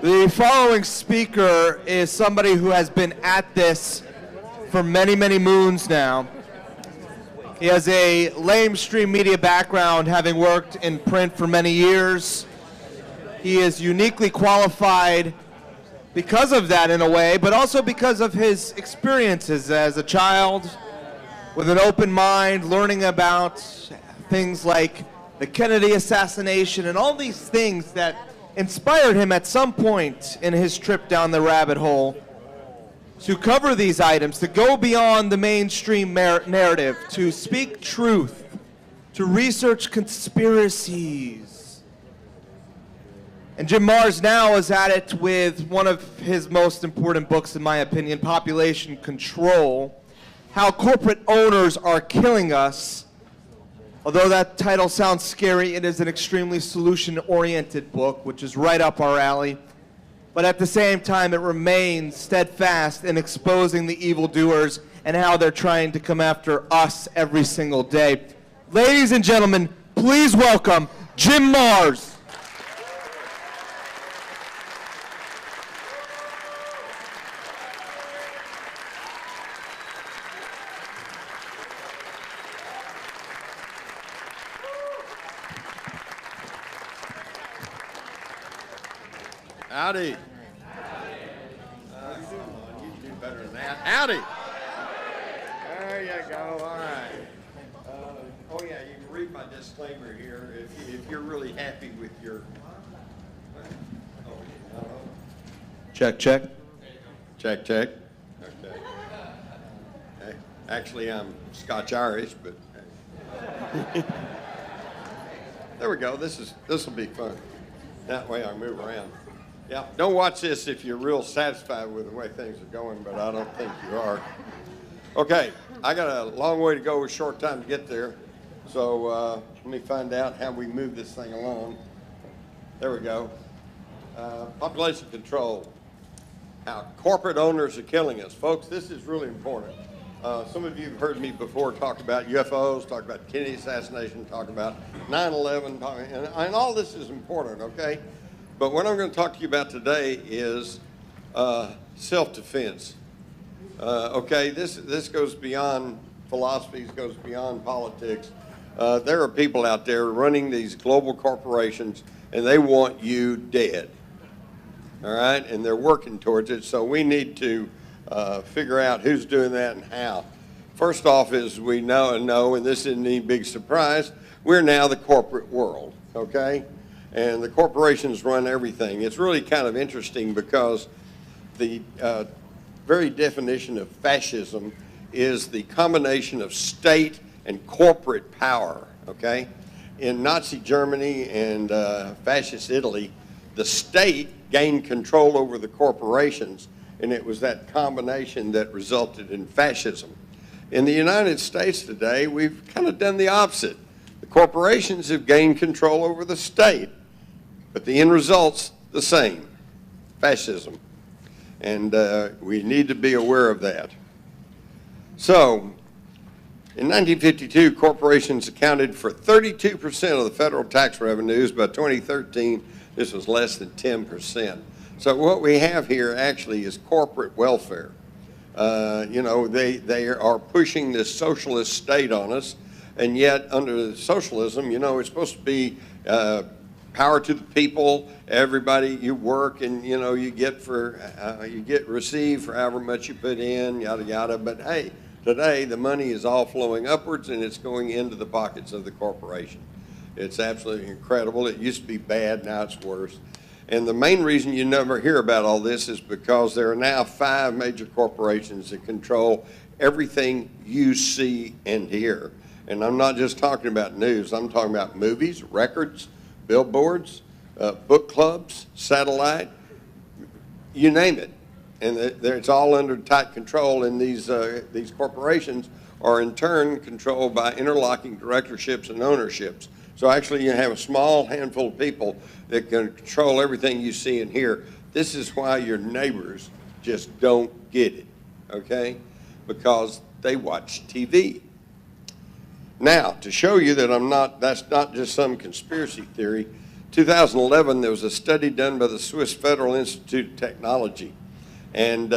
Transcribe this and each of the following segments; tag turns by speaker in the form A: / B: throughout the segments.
A: The following speaker is somebody who has been at this for many, many moons now. He has a lamestream media background, having worked in print for many years. He is uniquely qualified because of that in a way, but also because of his experiences as a child with an open mind, learning about things like the Kennedy assassination and all these things that inspired him at some point in his trip down the rabbit hole to cover these items, to go beyond the mainstream narrative, to speak truth, to research conspiracies. And Jim Marrs now is at it with one of his most important books, in my opinion, Population Control: How Corporate Owners Are Killing Us. Although that title sounds scary, it is an extremely solution-oriented book, which is right up our alley. But at the same time, it remains steadfast in exposing the evildoers and how they're trying to come after us every single day. Ladies and gentlemen, please welcome Jim Marrs.
B: Howdy. You do better than that. Howdy. There you go. All right. Oh yeah, you can read my disclaimer here if you're really happy with your.
A: Check, check.
B: Check, check. Okay. Hey, actually, I'm Scotch-Irish, but hey. There we go. This will be fun. That way I move around. Yeah, don't watch this if you're real satisfied with the way things are going, but I don't think you are. Okay, I got a long way to go, a short time to get there. So let me find out how we move this thing along. There we go. Population control. How corporate owners are killing us. Folks, this is really important. Some of you have heard me before talk about UFOs, talk about Kennedy assassination, talk about 9/11, and all this is important, okay? But what I'm going to talk to you about today is self-defense. Okay, this goes beyond philosophies, goes beyond politics. There are people out there running these global corporations, and they want you dead. All right, and they're working towards it. So we need to figure out who's doing that and how. First off, as we know, and this isn't any big surprise, we're now the corporate world. Okay. And the corporations run everything. It's really kind of interesting because the very definition of fascism is the combination of state and corporate power, okay? In Nazi Germany and fascist Italy, the state gained control over the corporations, and it was that combination that resulted in fascism. In the United States today, we've kind of done the opposite. The corporations have gained control over the state. But the end result's the same, fascism. And we need to be aware of that. So, in 1952, corporations accounted for 32% of the federal tax revenues. By 2013, this was less than 10%. So what we have here actually is corporate welfare. You know, they are pushing this socialist state on us, and yet under socialism, you know, it's supposed to be power to the people. Everybody, you work, and you know you get receive for however much you put in, yada yada. But hey, today the money is all flowing upwards, and it's going into the pockets of the corporation. It's absolutely incredible. It used to be bad, now it's worse. And the main reason you never hear about all this is because there are now 5 major corporations that control everything you see and hear. And I'm not just talking about news. I'm talking about movies, records, billboards, book clubs, satellite, you name it. And it's all under tight control, and these corporations are in turn controlled by interlocking directorships and ownerships. So actually you have a small handful of people that can control everything you see and hear. This is why your neighbors just don't get it, okay? Because they watch TV. Now, to show you that that's not just some conspiracy theory, 2011, there was a study done by the Swiss Federal Institute of Technology, and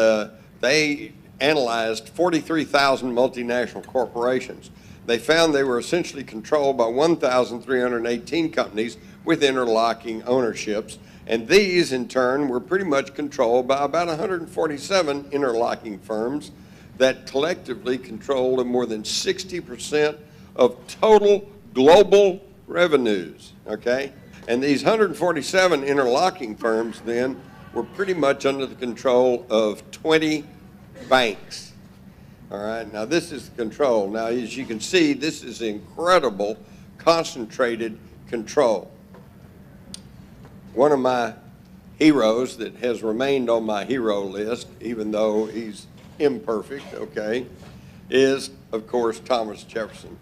B: they analyzed 43,000 multinational corporations. They found they were essentially controlled by 1,318 companies with interlocking ownerships, and these, in turn, were pretty much controlled by about 147 interlocking firms that collectively controlled more than 60% of total global revenues, okay? And these 147 interlocking firms then were pretty much under the control of 20 banks. All right, now this is the control. Now, as you can see, this is incredible concentrated control. One of my heroes that has remained on my hero list, even though he's imperfect, okay, is, of course, Thomas Jefferson.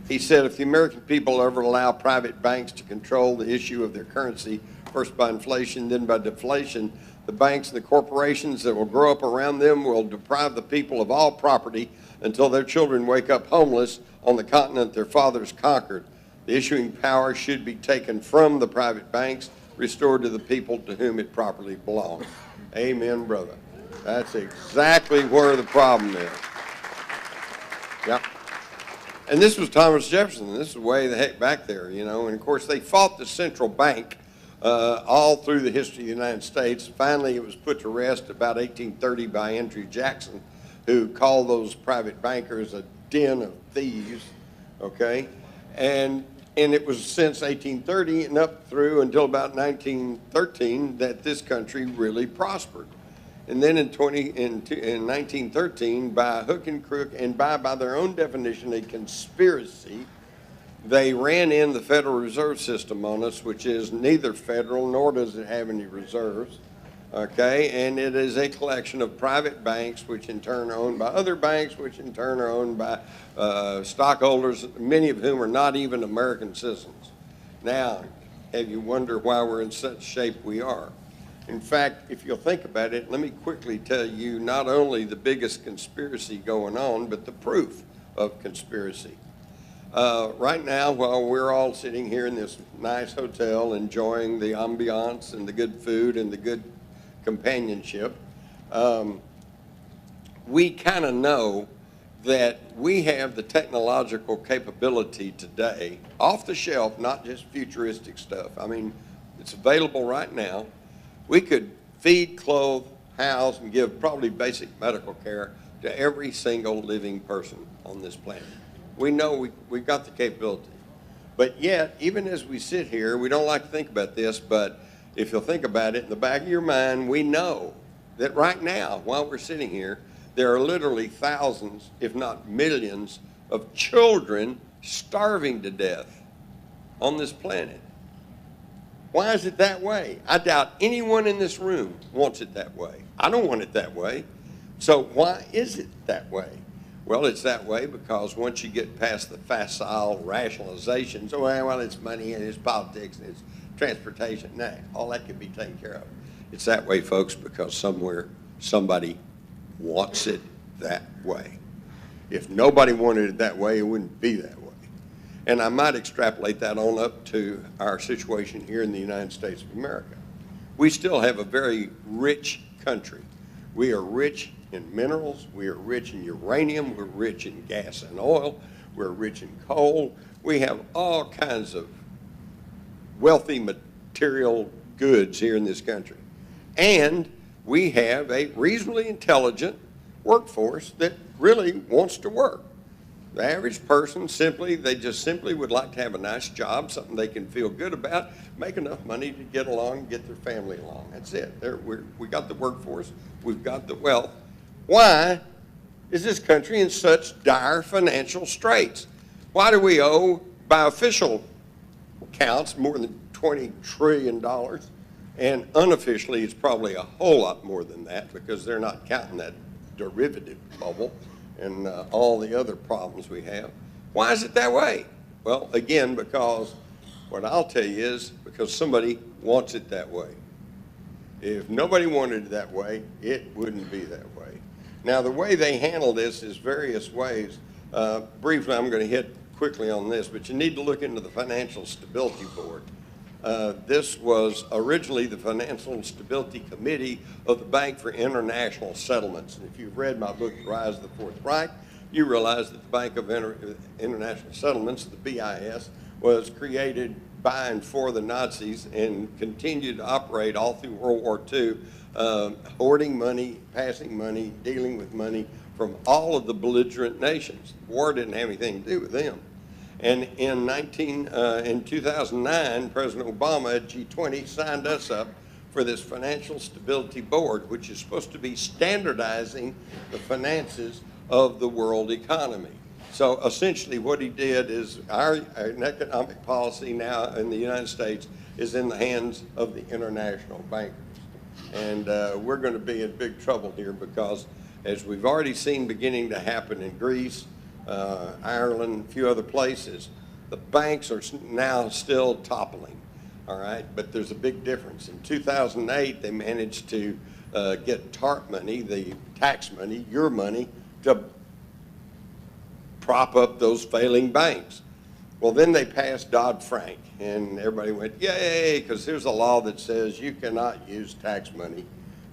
B: He said, if the American people ever allow private banks to control the issue of their currency, first by inflation, then by deflation, the banks and the corporations that will grow up around them will deprive the people of all property until their children wake up homeless on the continent their fathers conquered. The issuing power should be taken from the private banks, restored to the people to whom it properly belongs. Amen, brother. That's exactly where the problem is. Yep. And this was Thomas Jefferson. This is way the heck back there, you know. And, of course, they fought the central bank all through the history of the United States. Finally, it was put to rest about 1830 by Andrew Jackson, who called those private bankers a den of thieves, okay? And it was since 1830 and up through until about 1913 that this country really prospered. And then in 1913, by hook and crook and by their own definition, a conspiracy, they ran in the Federal Reserve System on us, which is neither federal nor does it have any reserves, okay? And it is a collection of private banks, which in turn are owned by other banks, which in turn are owned by stockholders, many of whom are not even American citizens. Now, have you wondered why we're in such shape we are? In fact, if you'll think about it, let me quickly tell you not only the biggest conspiracy going on, but the proof of conspiracy. Right now, while we're all sitting here in this nice hotel enjoying the ambiance and the good food and the good companionship, we kind of know that we have the technological capability today, off the shelf, not just futuristic stuff. I mean, it's available right now. We could feed, clothe, house, and give probably basic medical care to every single living person on this planet. We know we've got the capability. But yet, even as we sit here, we don't like to think about this, but if you'll think about it, in the back of your mind, we know that right now, while we're sitting here, there are literally thousands, if not millions, of children starving to death on this planet. Why is it that way? I doubt anyone in this room wants it that way. I don't want it that way. So why is it that way? Well, it's that way because once you get past the facile rationalizations, oh, well, it's money and it's politics and it's transportation, nah, all that can be taken care of. It's that way, folks, because somewhere somebody wants it that way. If nobody wanted it that way, it wouldn't be that way. And I might extrapolate that on up to our situation here in the United States of America. We still have a very rich country. We are rich in minerals, we are rich in uranium, we're rich in gas and oil, we're rich in coal. We have all kinds of wealthy material goods here in this country. And we have a reasonably intelligent workforce that really wants to work. The average person they just simply would like to have a nice job, something they can feel good about, make enough money to get along and get their family along. That's it. We got the workforce, we've got the wealth. Why is this country in such dire financial straits? Why do we owe, by official counts, more than $20 trillion? And unofficially, it's probably a whole lot more than that because they're not counting that derivative bubble and all the other problems we have. Why is it that way? Well, again, because what I'll tell you is because somebody wants it that way. If nobody wanted it that way, it wouldn't be that way. Now, the way they handle this is various ways. Briefly, I'm going to hit quickly on this, but you need to look into the Financial Stability Board. This was originally the Financial Stability Committee of the Bank for International Settlements. And if you've read my book, The Rise of the Fourth Reich, you realize that the Bank of International Settlements, the BIS, was created by and for the Nazis and continued to operate all through World War II, hoarding money, passing money, dealing with money from all of the belligerent nations. The war didn't have anything to do with them. And in 2009, President Obama at G20 signed us up for this Financial Stability Board, which is supposed to be standardizing the finances of the world economy. So essentially what he did is our economic policy now in the United States is in the hands of the international bankers. And we're going to be in big trouble here because, as we've already seen beginning to happen in Greece, Ireland, a few other places, the banks are now still toppling, all right? But there's a big difference. In 2008, they managed to get TARP money, the tax money, your money, to prop up those failing banks. Well, then they passed Dodd-Frank, and everybody went, yay, because here's a law that says you cannot use tax money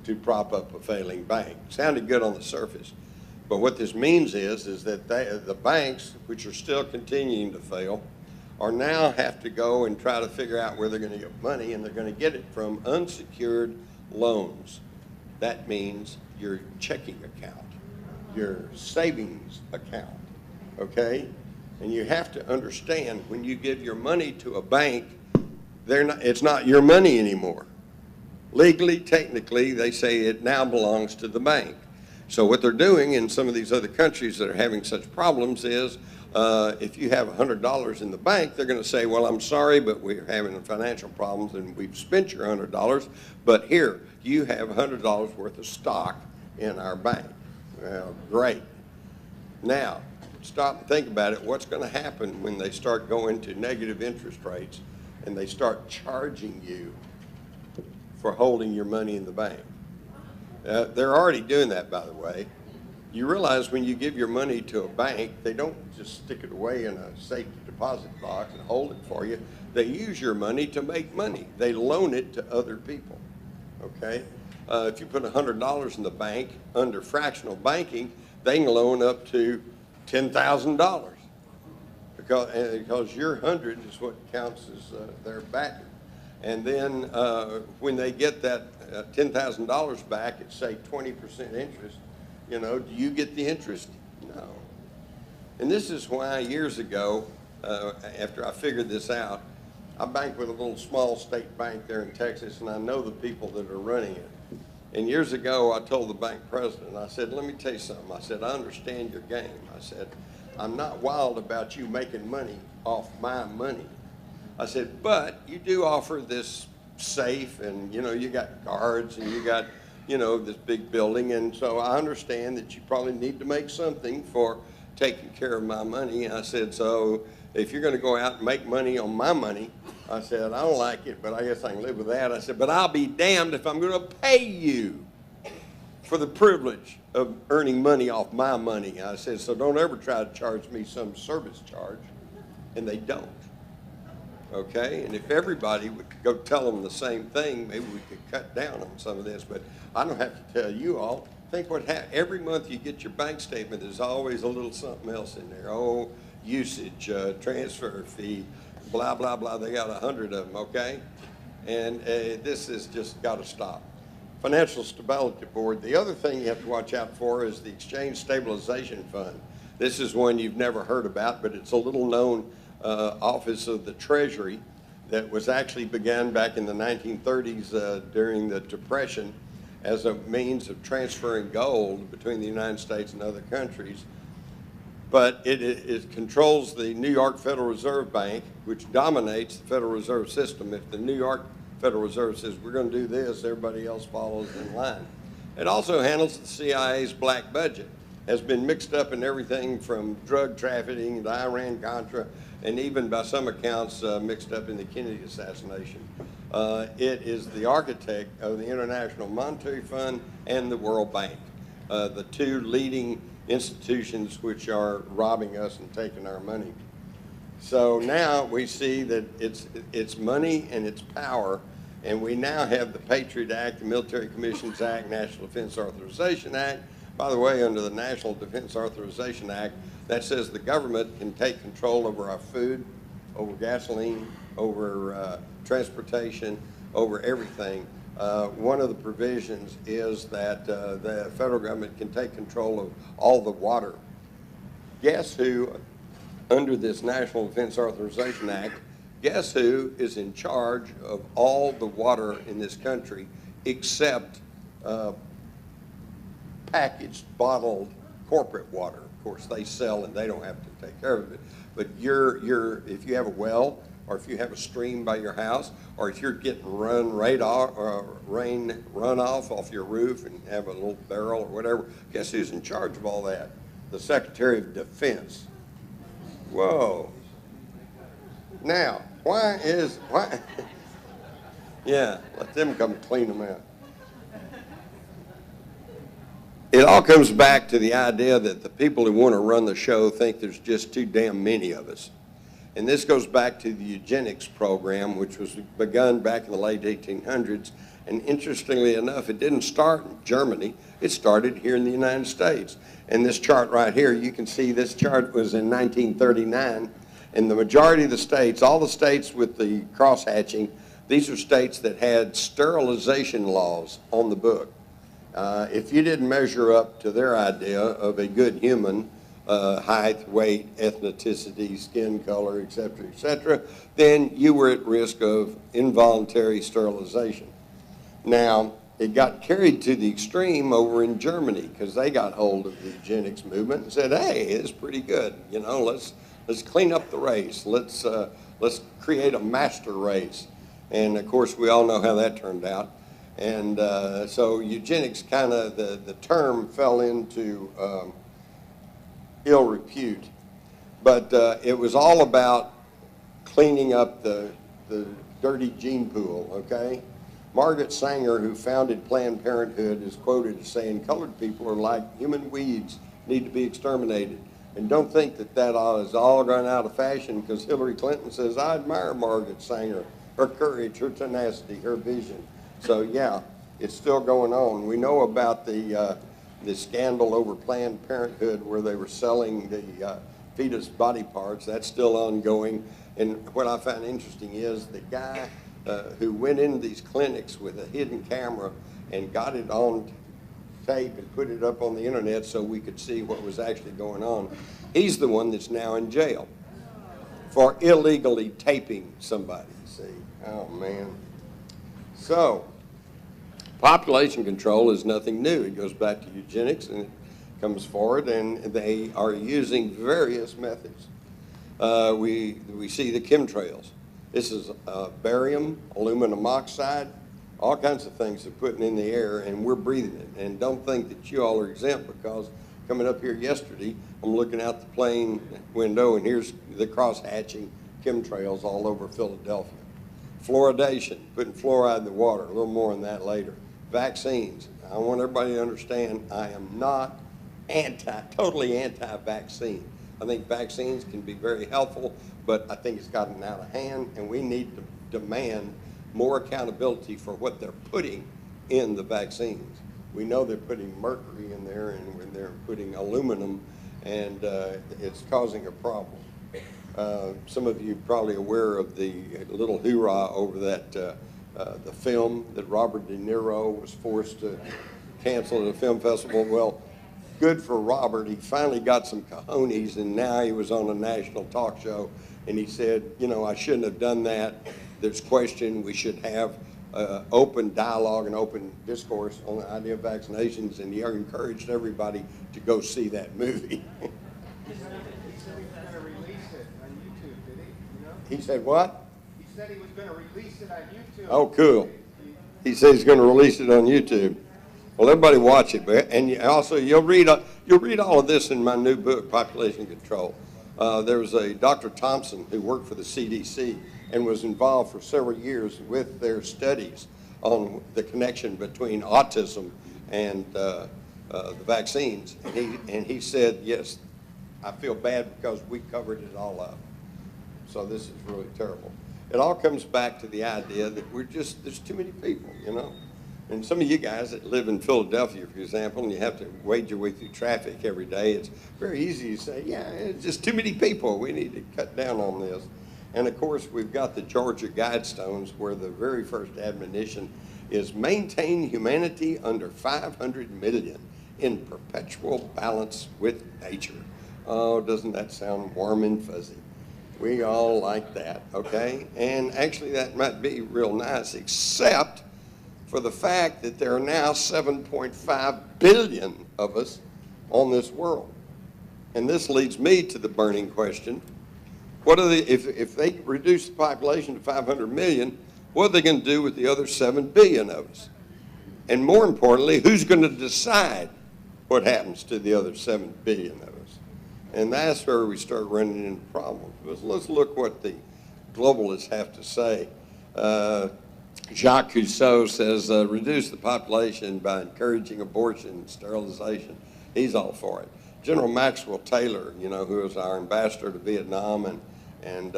B: to prop up a failing bank. Sounded good on the surface. But what this means is that the banks, which are still continuing to fail, are now have to go and try to figure out where they're going to get money, and they're going to get it from unsecured loans. That means your checking account, your savings account, okay? And you have to understand, when you give your money to a bank, it's not your money anymore. Legally, technically, they say it now belongs to the bank. So what they're doing in some of these other countries that are having such problems is, if you have $100 in the bank, they're going to say, well, I'm sorry, but we're having financial problems and we've spent your $100, but here, you have $100 worth of stock in our bank. Well, great. Now, stop and think about it. What's going to happen when they start going to negative interest rates and they start charging you for holding your money in the bank? They're already doing that, by the way. You realize when you give your money to a bank, they don't just stick it away in a safety deposit box and hold it for you. They use your money to make money. They loan it to other people, okay? If you put $100 in the bank under fractional banking, they can loan up to $10,000 because your 100 is what counts as their backer. And then when they get that $10,000 back at, say, 20% interest, you know, do you get the interest? No. And this is why years ago, after I figured this out, I banked with a little small state bank there in Texas, and I know the people that are running it. And years ago, I told the bank president, I said, let me tell you something. I said, I understand your game. I said, I'm not wild about you making money off my money. I said, but you do offer this safe, and you know, you got guards, and you got, you know, this big building, and so I understand that you probably need to make something for taking care of my money. And I said, so if you're going to go out and make money on my money, I said, I don't like it, but I guess I can live with that. I said, but I'll be damned if I'm going to pay you for the privilege of earning money off my money. I said, so don't ever try to charge me some service charge. And they don't. Okay, and if everybody would go tell them the same thing, maybe we could cut down on some of this, but I don't have to tell you all. Think what happens. Every month you get your bank statement, there's always a little something else in there. Oh, usage, transfer fee, blah, blah, blah. They got 100 of them, okay? And this has just got to stop. Financial Stability Board. The other thing you have to watch out for is the Exchange Stabilization Fund. This is one you've never heard about, but it's a little known office of the Treasury that was actually began back in the 1930s during the Depression as a means of transferring gold between the United States and other countries. But it controls the New York Federal Reserve Bank, which dominates the Federal Reserve System. If the New York Federal Reserve says we're going to do this, everybody else follows in line. It also handles the CIA's black budget. Has been mixed up in everything from drug trafficking to Iran-Contra, and even by some accounts mixed up in the Kennedy assassination. It is the architect of the International Monetary Fund and the World Bank, the two leading institutions which are robbing us and taking our money. So now we see that it's money and it's power, and we now have the Patriot Act, the Military Commissions Act, National Defense Authorization Act. By the way, under the National Defense Authorization Act, that says the government can take control over our food, over gasoline, over transportation, over everything. One of the provisions is that the federal government can take control of all the water. Guess who, under this National Defense Authorization Act, guess who is in charge of all the water in this country except packaged, bottled corporate water? Of course, they sell and they don't have to take care of it. But if you have a well, or if you have a stream by your house, or if you're getting rain runoff off your roof and have a little barrel or whatever, guess who's in charge of all that? The Secretary of Defense. Whoa. Now, why? Yeah, let them come clean them out. It all comes back to the idea that the people who want to run the show think there's just too damn many of us. And this goes back to the eugenics program, which was begun back in the late 1800s. And interestingly enough, it didn't start in Germany. It started here in the United States. And this chart right here, you can see this chart was in 1939. And the majority of the states, all the states with the cross-hatching, these are states that had sterilization laws on the book. If you didn't measure up to their idea of a good human, height, weight, ethnicity, skin color, etc., then you were at risk of involuntary sterilization. Now, it got carried to the extreme over in Germany because they got hold of the eugenics movement and said, hey, it's pretty good. You know, let's clean up the race. Let's create a master race. And of course, we all know how that turned out. And so eugenics kind of, the term fell into ill repute. But it was all about cleaning up the dirty gene pool, okay? Margaret Sanger, who founded Planned Parenthood, is quoted as saying, colored people are like human weeds, need to be exterminated. And don't think that is all gone out of fashion, because Hillary Clinton says, I admire Margaret Sanger, her courage, her tenacity, her vision. So yeah, it's still going on. We know about the scandal over Planned Parenthood where they were selling the fetus body parts. That's still ongoing. And what I found interesting is the guy who went into these clinics with a hidden camera and got it on tape and put it up on the internet so we could see what was actually going on. He's the one that's now in jail for illegally taping somebody, see. Oh, man. So, population control is nothing new. It goes back to eugenics and it comes forward, and they are using various methods. We see the chemtrails. This is barium, aluminum oxide, all kinds of things they're putting in the air, and we're breathing it. And don't think that you all are exempt, because coming up here yesterday, I'm looking out the plane window, and here's the cross-hatching chemtrails all over Philadelphia. Fluoridation, putting fluoride in the water, a little more on that later. Vaccines. I want everybody to understand I am not totally anti-vaccine. I think vaccines can be very helpful, but I think it's gotten out of hand, and we need to demand more accountability for what they're putting in the vaccines. We know they're putting mercury in there, and when they're putting aluminum, and it's causing a problem. Some of you are probably aware of the little hoorah over that the film that Robert De Niro was forced to cancel at a film festival. Well, good for Robert. He finally got some cojones, and now he was on a national talk show, and he said, you know, I shouldn't have done that. There's question. We should have open dialogue and open discourse on the idea of vaccinations, and he encouraged everybody to go see that movie. He said what?
C: He said he was going to release it on YouTube.
B: Oh, cool. He said he's going to release it on YouTube. Well, everybody watch it. And also, you'll read all of this in my new book, Population Control. There was a Dr. Thompson who worked for the CDC and was involved for several years with their studies on the connection between autism and the vaccines. And he said, yes, I feel bad because we covered it all up. So this is really terrible. It all comes back to the idea that there's too many people, you know. And some of you guys that live in Philadelphia, for example, and you have to wade your way through traffic every day, it's very easy to say, yeah, it's just too many people. We need to cut down on this. And of course, we've got the Georgia Guidestones where the very first admonition is maintain humanity under 500 million in perpetual balance with nature. Oh, doesn't that sound warm and fuzzy? We all like that, okay? And actually that might be real nice, except for the fact that there are now 7.5 billion of us on this world. And this leads me to the burning question. If they reduce the population to 500 million, what are they going to do with the other 7 billion of us? And more importantly, who's going to decide what happens to the other 7 billion of us? And that's where we start running into problems. But let's look what the globalists have to say. Jacques Cousteau says, reduce the population by encouraging abortion and sterilization. He's all for it. General Maxwell Taylor, you know, who is our ambassador to Vietnam, and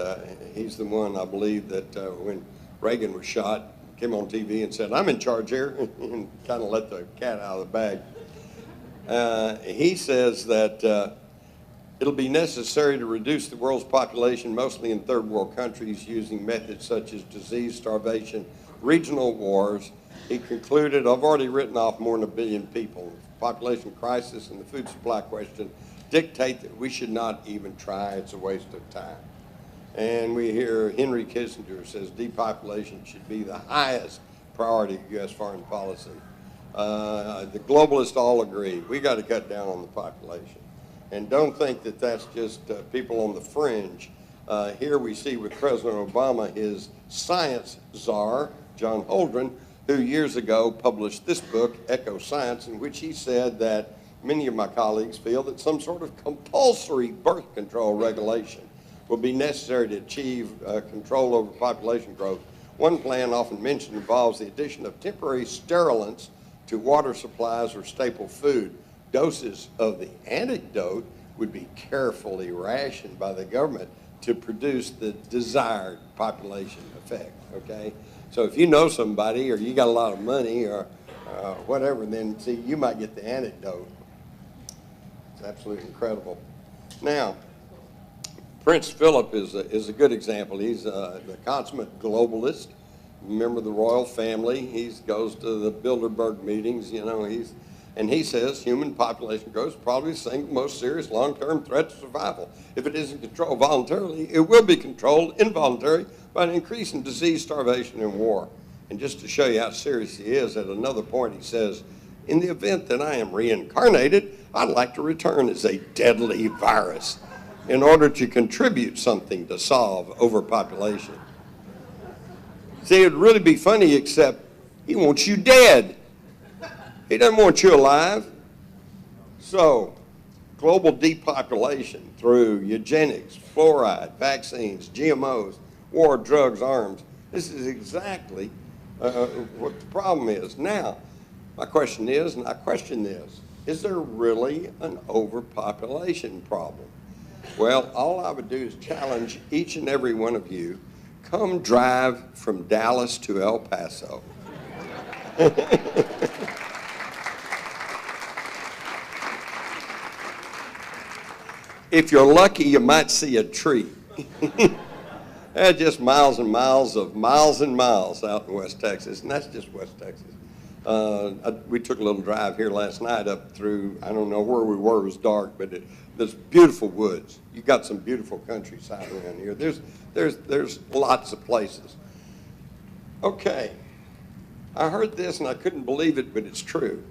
B: he's the one, I believe, that when Reagan was shot, came on TV and said, I'm in charge here, and kind of let the cat out of the bag. He says that it'll be necessary to reduce the world's population, mostly in third world countries, using methods such as disease, starvation, regional wars. He concluded, I've already written off more than 1 billion people. The population crisis and the food supply question dictate that we should not even try. It's a waste of time. And we hear Henry Kissinger says depopulation should be the highest priority of U.S. foreign policy. The globalists all agree. We got to cut down on the population. And don't think that that's just people on the fringe. Here we see with President Obama, his science czar, John Holdren, who years ago published this book, Eco Science, in which he said that many of my colleagues feel that some sort of compulsory birth control regulation will be necessary to achieve control over population growth. One plan often mentioned involves the addition of temporary sterilants to water supplies or staple food. Doses of the antidote would be carefully rationed by the government to produce the desired population effect, okay? So if you know somebody or you got a lot of money or whatever, then see, you might get the antidote. It's absolutely incredible. Now, Prince Philip is a good example. He's the consummate globalist. Member of the royal family. He goes to the Bilderberg meetings, you know, and he says human population growth is probably the single most serious long-term threat to survival. If it isn't controlled voluntarily, it will be controlled involuntarily by an increase in disease, starvation, and war. And just to show you how serious he is, at another point he says, in the event that I am reincarnated, I'd like to return as a deadly virus in order to contribute something to solve overpopulation. See, it'd really be funny, except he wants you dead. He doesn't want you alive. So, global depopulation through eugenics, fluoride, vaccines, GMOs, war, drugs, arms. This is exactly what the problem is. Now, my question is, and I question this, is there really an overpopulation problem? Well, all I would do is challenge each and every one of you, come drive from Dallas to El Paso. If you're lucky, you might see a tree. Just miles and miles out in West Texas, and that's just West Texas. We took a little drive here last night up through, I don't know where we were, it was dark, but there's beautiful woods. You got some beautiful countryside around here. There's lots of places. Okay, I heard this and I couldn't believe it, but it's true.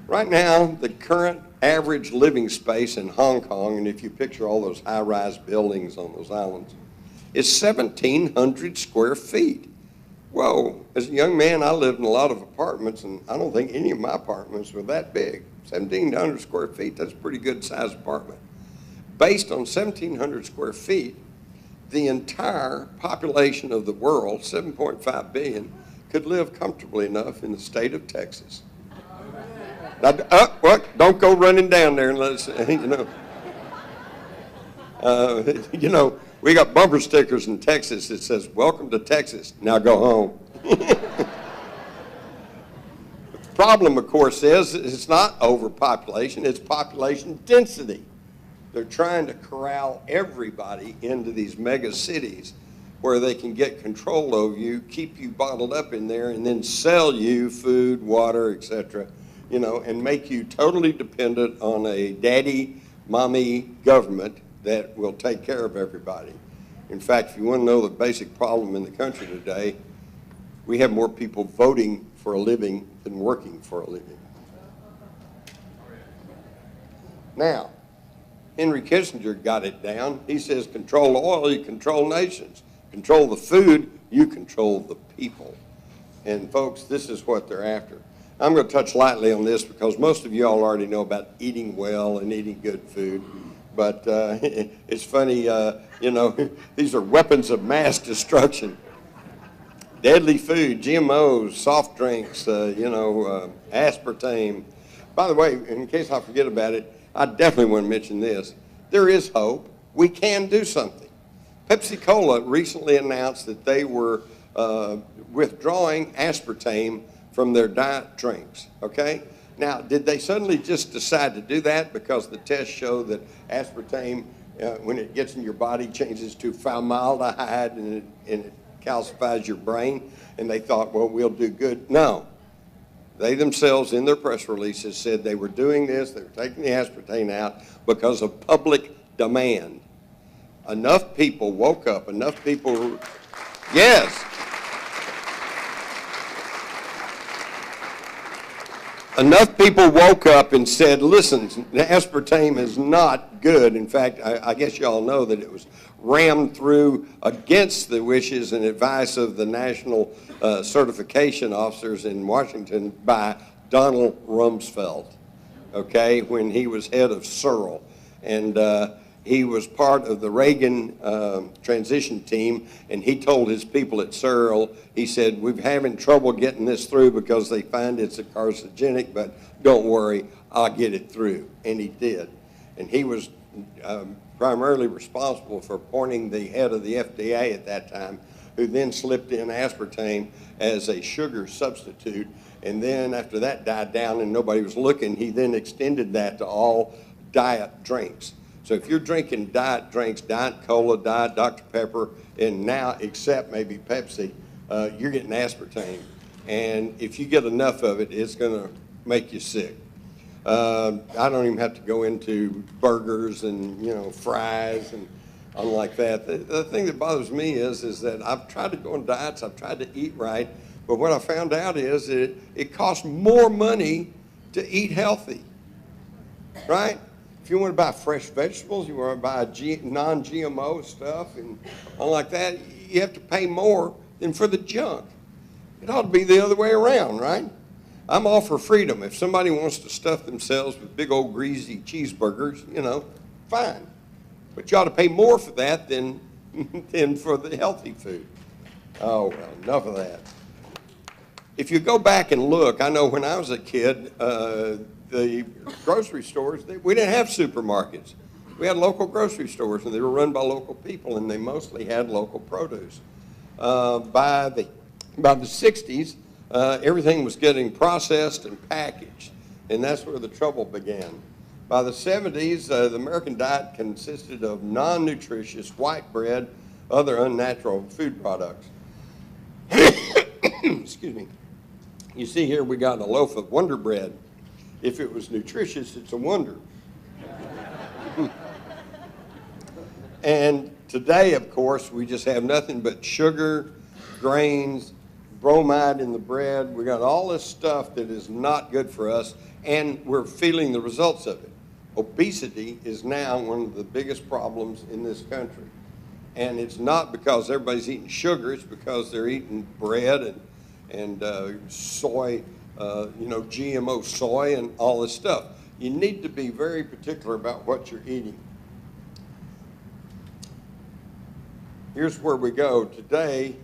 B: Right now, the current average living space in Hong Kong, and if you picture all those high-rise buildings on those islands, is 1,700 square feet. Whoa, as a young man, I lived in a lot of apartments, and I don't think any of my apartments were that big. 1,700 square feet, that's a pretty good sized apartment. Based on 1,700 square feet, the entire population of the world, 7.5 billion, could live comfortably enough in the state of Texas. Now, what? Don't go running down there and let us, you know. You know, we got bumper stickers in Texas that says, "Welcome to Texas, now go home." The problem, of course, is it's not overpopulation, it's population density. They're trying to corral everybody into these mega cities where they can get control over you, keep you bottled up in there, and then sell you food, water, etc., you know, and make you totally dependent on a daddy, mommy government that will take care of everybody. In fact, if you want to know the basic problem in the country today, we have more people voting for a living than working for a living. Now, Henry Kissinger got it down. He says, control oil, you control nations. Control the food, you control the people. And folks, this is what they're after. I'm going to touch lightly on this because most of you all already know about eating well and eating good food. But it's funny, you know, these are weapons of mass destruction. Deadly food, GMOs, soft drinks, you know, aspartame. By the way, in case I forget about it, I definitely want to mention this. There is hope. We can do something. Pepsi-Cola recently announced that they were withdrawing aspartame from their diet drinks, okay? Now, did they suddenly just decide to do that because the tests show that aspartame, when it gets in your body, changes to formaldehyde and it calcifies your brain, and they thought, well, we'll do good? No. They themselves, in their press releases, said they were doing this, they were taking the aspartame out because of public demand. Enough people woke up, enough people, yes. Enough people woke up and said, listen, the aspartame is not good. In fact, I guess you all know that it was rammed through against the wishes and advice of the national certification officers in Washington by Donald Rumsfeld, okay, when he was head of Searle. And he was part of the Reagan transition team, and he told his people at Searle, he said, we're having trouble getting this through because they find it's a carcinogenic, but don't worry, I'll get it through. And he did. And he was primarily responsible for appointing the head of the FDA at that time, who then slipped in aspartame as a sugar substitute. And then after that died down and nobody was looking, he then extended that to all diet drinks. So if you're drinking diet drinks, Diet Cola, Diet Dr. Pepper, and now except maybe Pepsi, you're getting aspartame. And if you get enough of it, it's going to make you sick. I don't even have to go into burgers and, you know, fries and like that. The thing that bothers me is that I've tried to go on diets, I've tried to eat right, but what I found out is that it costs more money to eat healthy, right? If you want to buy fresh vegetables, you want to buy non-GMO stuff and all like that, you have to pay more than for the junk. It ought to be the other way around, right? I'm all for freedom. If somebody wants to stuff themselves with big old greasy cheeseburgers, you know, fine. But you ought to pay more for that than for the healthy food. Oh, well, enough of that. If you go back and look, I know when I was a kid, the grocery stores, we didn't have supermarkets. We had local grocery stores, and they were run by local people, and they mostly had local produce. By the 60s, everything was getting processed and packaged, and that's where the trouble began. By the 70s, the American diet consisted of non-nutritious white bread, other unnatural food products. Excuse me. You see here we got a loaf of Wonder Bread. If it was nutritious, it's a wonder. And today, of course, we just have nothing but sugar, grains, bromide in the bread. We got all this stuff that is not good for us, and we're feeling the results of it. Obesity is now one of the biggest problems in this country. And it's not because everybody's eating sugar, it's because they're eating bread and soy, you know, GMO soy and all this stuff. You need to be very particular about what you're eating. Here's where we go. Today,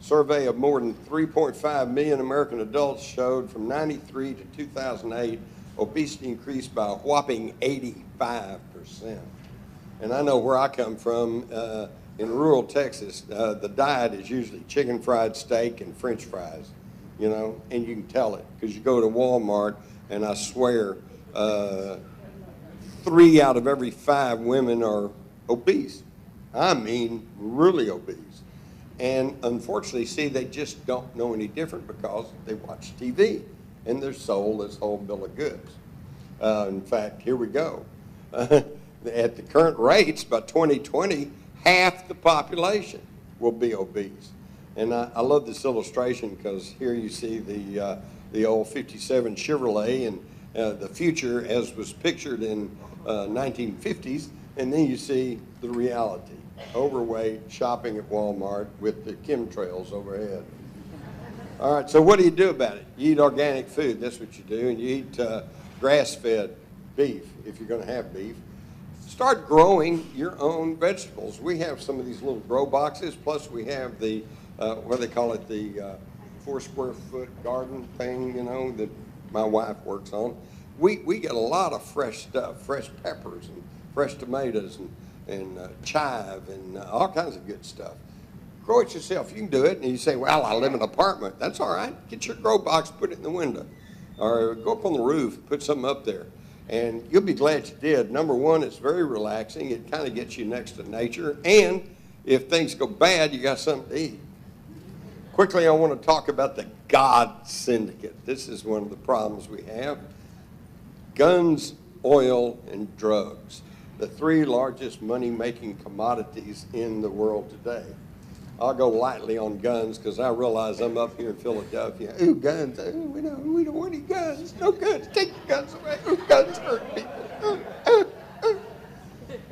B: survey of more than 3.5 million American adults showed from 93 to 2008, obesity increased by a whopping 85%. And I know where I come from, in rural Texas, the diet is usually chicken fried steak and French fries, you know, and you can tell it because you go to Walmart and I swear 3 out of every 5 women are obese. I mean, really obese. And unfortunately, see, they just don't know any different because they watch TV and they're sold this whole bill of goods. In fact, here we go. At the current rates, by 2020, half the population will be obese. And I love this illustration because here you see the old 57 Chevrolet and the future as was pictured in 1950s, and then you see the reality. Overweight, shopping at Walmart with the chemtrails overhead. All right, so what do you do about it? You eat organic food, that's what you do, and you eat grass-fed beef, if you're gonna have beef. Start growing your own vegetables. We have some of these little grow boxes, plus we have the, what do they call it, the 4 square foot garden thing, you know, that my wife works on. We get a lot of fresh stuff, fresh peppers and fresh tomatoes and chive and all kinds of good stuff. Grow it yourself. You can do it. And you say, well, I live in an apartment. That's all right. Get your grow box, put it in the window. Or go up on the roof, put something up there. And you'll be glad you did. Number one, it's very relaxing. It kind of gets you next to nature. And if things go bad, you got something to eat. Quickly, I want to talk about the God Syndicate. This is one of the problems we have. Guns, oil, and drugs. The 3 largest money-making commodities in the world today. I'll go lightly on guns because I realize I'm up here in Philadelphia. Ooh, guns. Ooh, we don't want any guns. No guns. Take the guns away. Ooh, guns hurt people.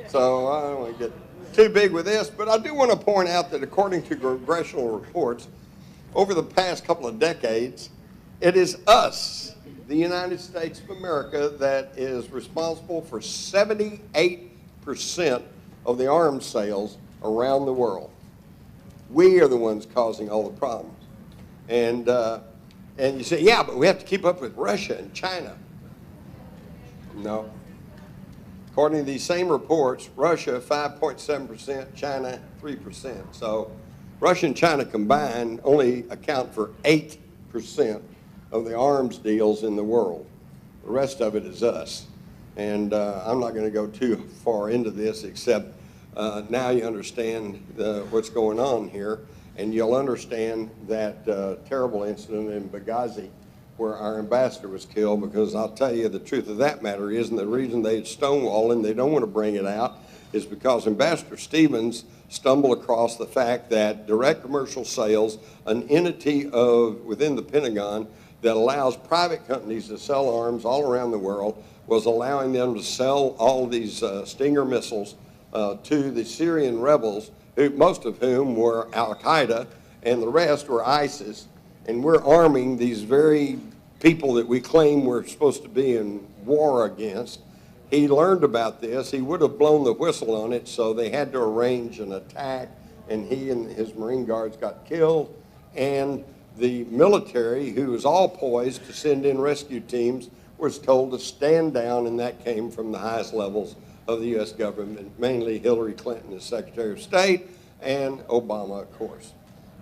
B: So I don't want to get too big with this, but I do want to point out that according to congressional reports, over the past couple of decades, it is us, the United States of America, that is responsible for 78% of the arms sales around the world. We are the ones causing all the problems. And you say, yeah, but we have to keep up with Russia and China. No. According to these same reports, Russia 5.7%, China 3%. So Russia and China combined only account for 8% of the arms deals in the world. The rest of it is us. And I'm not going to go too far into this, except now you understand what's going on here, and you'll understand that terrible incident in Benghazi where our ambassador was killed, because I'll tell you the truth of that matter is, and the reason they stonewall and they don't want to bring it out is because Ambassador Stevens stumbled across the fact that direct commercial sales, an entity within the Pentagon that allows private companies to sell arms all around the world, was allowing them to sell all these Stinger missiles to the Syrian rebels, most of whom were Al-Qaeda, and the rest were ISIS. And we're arming these very people that we claim we're supposed to be in war against. He learned about this. He would have blown the whistle on it, so they had to arrange an attack, and he and his Marine Guards got killed. And the military, who was all poised to send in rescue teams, was told to stand down, and that came from the highest levels of the U.S. government, mainly Hillary Clinton as Secretary of State, and Obama, of course.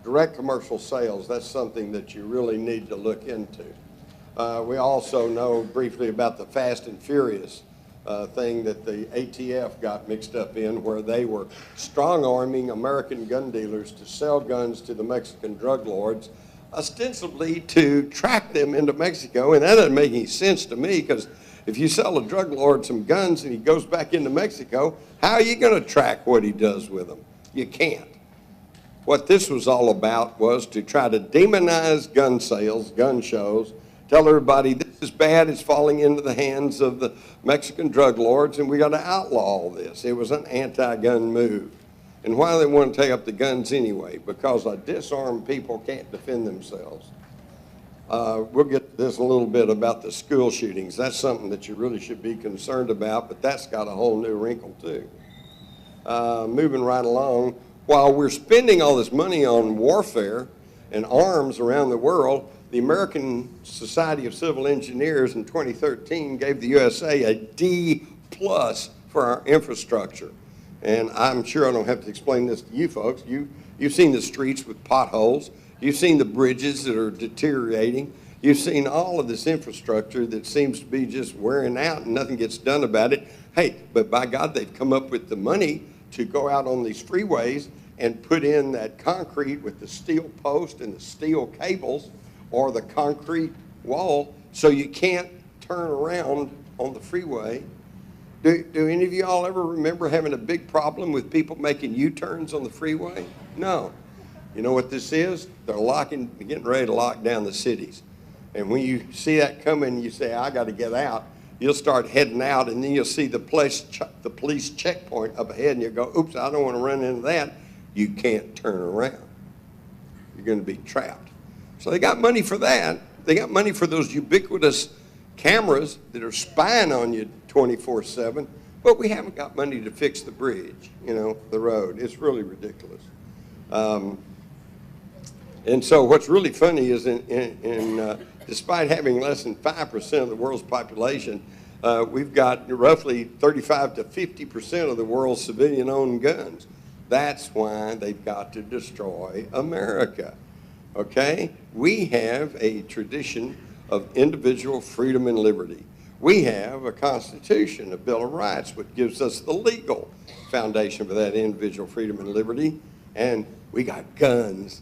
B: Direct commercial sales, that's something that you really need to look into. We also know briefly about the Fast and Furious thing that the ATF got mixed up in, where they were strong-arming American gun dealers to sell guns to the Mexican drug lords, ostensibly to track them into Mexico. And that doesn't make any sense to me, because if you sell a drug lord some guns and he goes back into Mexico, how are you going to track what he does with them? You can't. What this was all about was to try to demonize gun sales, gun shows, tell everybody this is bad, it's falling into the hands of the Mexican drug lords, and we got to outlaw all this. It was an anti-gun move. And why do they want to take up the guns anyway? Because disarmed people can't defend themselves. We'll get to this in a little bit about the school shootings. That's something that you really should be concerned about, but that's got a whole new wrinkle too. Moving right along, while we're spending all this money on warfare and arms around the world, the American Society of Civil Engineers in 2013 gave the USA a D+ for our infrastructure. And I'm sure I don't have to explain this to you folks. You've seen the streets with potholes. You've seen the bridges that are deteriorating. You've seen all of this infrastructure that seems to be just wearing out and nothing gets done about it. Hey, but by God, they've come up with the money to go out on these freeways and put in that concrete with the steel post and the steel cables or the concrete wall so you can't turn around on the freeway. Do any of y'all ever remember having a big problem with people making U-turns on the freeway? No. You know what this is? They're getting ready to lock down the cities. And when you see that coming, you say, I got to get out. You'll start heading out, and then you'll see the police checkpoint up ahead, and you'll go, oops, I don't want to run into that. You can't turn around. You're going to be trapped. So they got money for that. They got money for those ubiquitous cameras that are spying on you 24/7, but we haven't got money to fix the bridge, the road. It's really ridiculous. And so what's really funny is despite having less than 5% of the world's population, we've got roughly 35 to 50% of the world's civilian-owned guns. That's why they've got to destroy America, okay? We have a tradition of individual freedom and liberty. We have a Constitution, a Bill of Rights, which gives us the legal foundation for that individual freedom and liberty, and we got guns.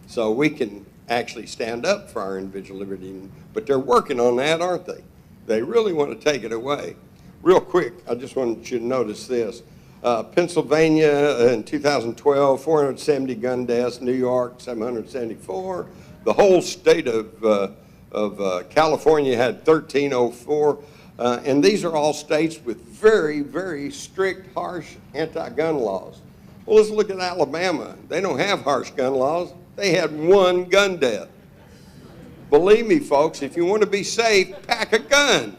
B: So we can actually stand up for our individual liberty, but they're working on that, aren't they? They really want to take it away. Real quick, I just want you to notice this. Pennsylvania in 2012, 470 gun deaths. New York, 774. The whole state of California had 1304. And these are all states with very, very strict, harsh anti-gun laws. Well, let's look at Alabama. They don't have harsh gun laws. They had one gun death. Believe me, folks, if you want to be safe, pack a gun.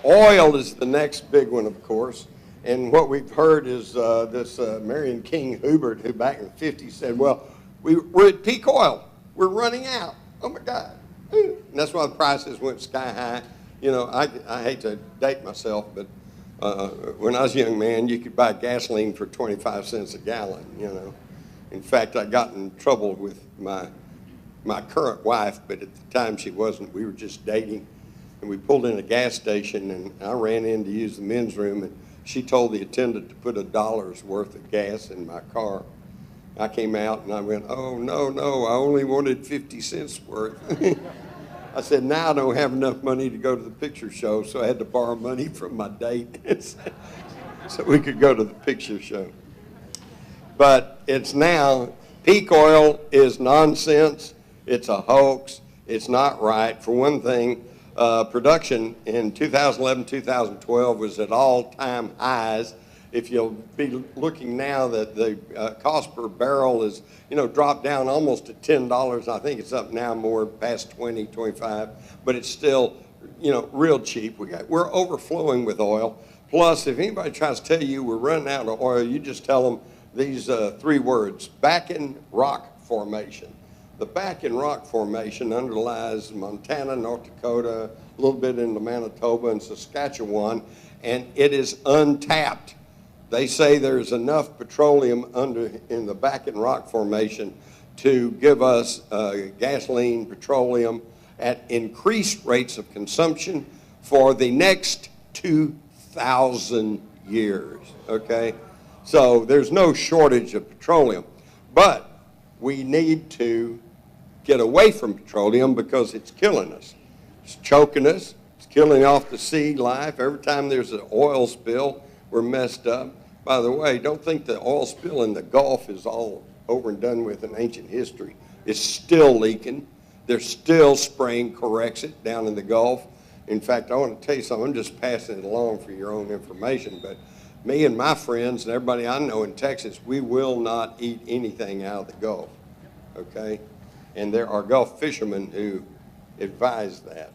B: Oil is the next big one, of course. And what we've heard is this Marion King Hubert, who back in the 50s said, well, we're at peak oil. We're running out. Oh, my God. And that's why the prices went sky high. I hate to date myself, but when I was a young man, you could buy gasoline for 25 cents a gallon, In fact, I got in trouble with my current wife, but at the time she wasn't. We were just dating. And we pulled in a gas station, and I ran in to use the men's room, and she told the attendant to put $1 worth of gas in my car. I came out, and I went, oh, no, I only wanted 50 cents worth. I said, now I don't have enough money to go to the picture show, so I had to borrow money from my date so we could go to the picture show. But it's now, peak oil is nonsense. It's a hoax. It's not right. For one thing, production in 2011, 2012 was at all-time highs. If you'll be looking now that the cost per barrel is, dropped down almost to $10. I think it's up now more past 20, 25, but it's still, real cheap. We're overflowing with oil. Plus, if anybody tries to tell you we're running out of oil, you just tell them these 3 words: Bakken Rock Formation. The Bakken Rock Formation underlies Montana, North Dakota, a little bit into Manitoba and Saskatchewan, and it is untapped. They say there's enough petroleum in the Bakken Rock Formation to give us gasoline, petroleum at increased rates of consumption for the next 2,000 years, okay? So there's no shortage of petroleum, but we need to get away from petroleum because it's killing us. It's choking us. It's killing off the sea life. Every time there's an oil spill, we're messed up. By the way, don't think the oil spill in the Gulf is all over and done with in ancient history. It's still leaking. They're still spraying Corexit down in the Gulf. In fact, I want to tell you something. I'm just passing it along for your own information, but me and my friends and everybody I know in Texas, we will not eat anything out of the Gulf, okay? And there are Gulf fishermen who advise that.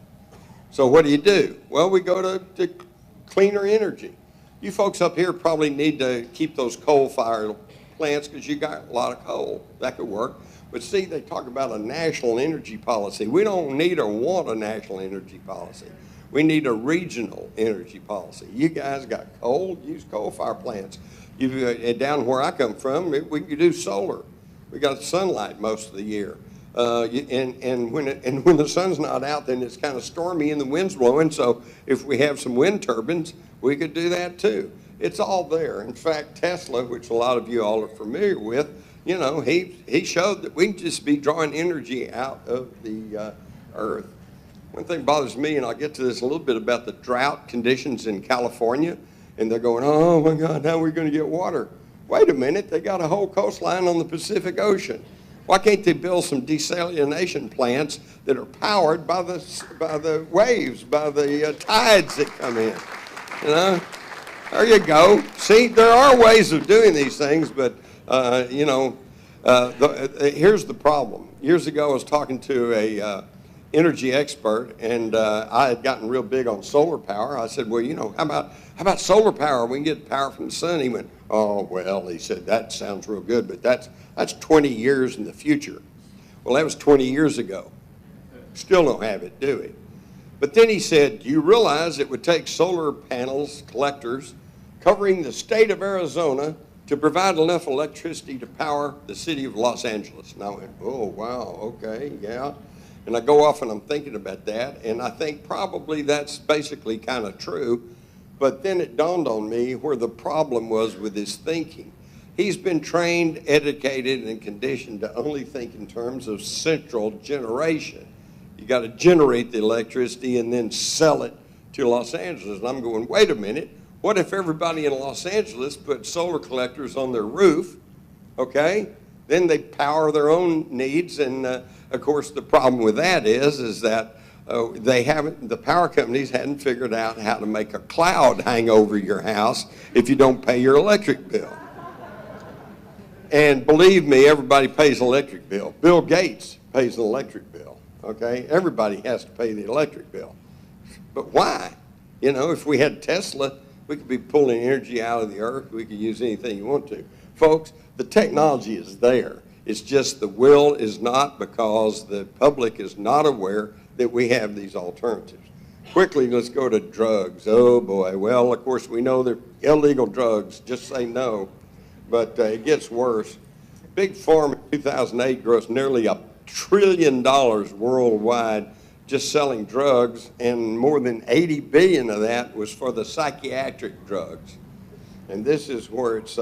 B: So what do? Well, we go to cleaner energy. You folks up here probably need to keep those coal-fired plants because you got a lot of coal. That could work. But see, they talk about a national energy policy. We don't need or want a national energy policy. We need a regional energy policy. You guys got coal, use coal-fired plants. Down where I come from, we can do solar. We got sunlight most of the year. And when the sun's not out, then it's kind of stormy and the wind's blowing. So if we have some wind turbines, we could do that too. It's all there. In fact, Tesla, which a lot of you all are familiar with, you know, he showed that we can just be drawing energy out of the earth. One thing bothers me, and I'll get to this a little bit about the drought conditions in California, and they're going, oh my God, how are we going to get water? Wait a minute, they got a whole coastline on the Pacific Ocean. Why can't they build some desalination plants that are powered by the waves, by the tides that come in? You know, there you go. See, there are ways of doing these things, but you know, here's the problem. Years ago, I was talking to a energy expert, and I had gotten real big on solar power. I said, well, you know, how about solar power? We can get power from the sun. He went, oh, well, he said, that sounds real good, but that's 20 years in the future. Well, that was 20 years ago. Still don't have it, do we? But then he said, do you realize it would take solar panels, collectors, covering the state of Arizona to provide enough electricity to power the city of Los Angeles? And I went, oh, wow, okay, yeah. And I go off and I'm thinking about that, and I think probably that's basically kind of true. But then it dawned on me where the problem was with his thinking. He's been trained, educated, and conditioned to only think in terms of central generation. You got to generate the electricity and then sell it to Los Angeles. And I'm going, wait a minute, what if everybody in Los Angeles put solar collectors on their roof, okay? Then they power their own needs, and of course the problem with that is that the power companies hadn't figured out how to make a cloud hang over your house if you don't pay your electric bill. And believe me, everybody pays an electric bill. Bill Gates pays an electric bill, okay? Everybody has to pay the electric bill. But why? You know, if we had Tesla, we could be pulling energy out of the earth. We could use anything you want to. Folks, the technology is there. It's just the will is not, because the public is not aware that we have these alternatives. Quickly, let's go to drugs. Oh boy, well, of course we know they're illegal drugs, just say no, but it gets worse. Big Pharma in 2008 grossed nearly $1 trillion worldwide just selling drugs, and more than 80 billion of that was for the psychiatric drugs. And this is where it's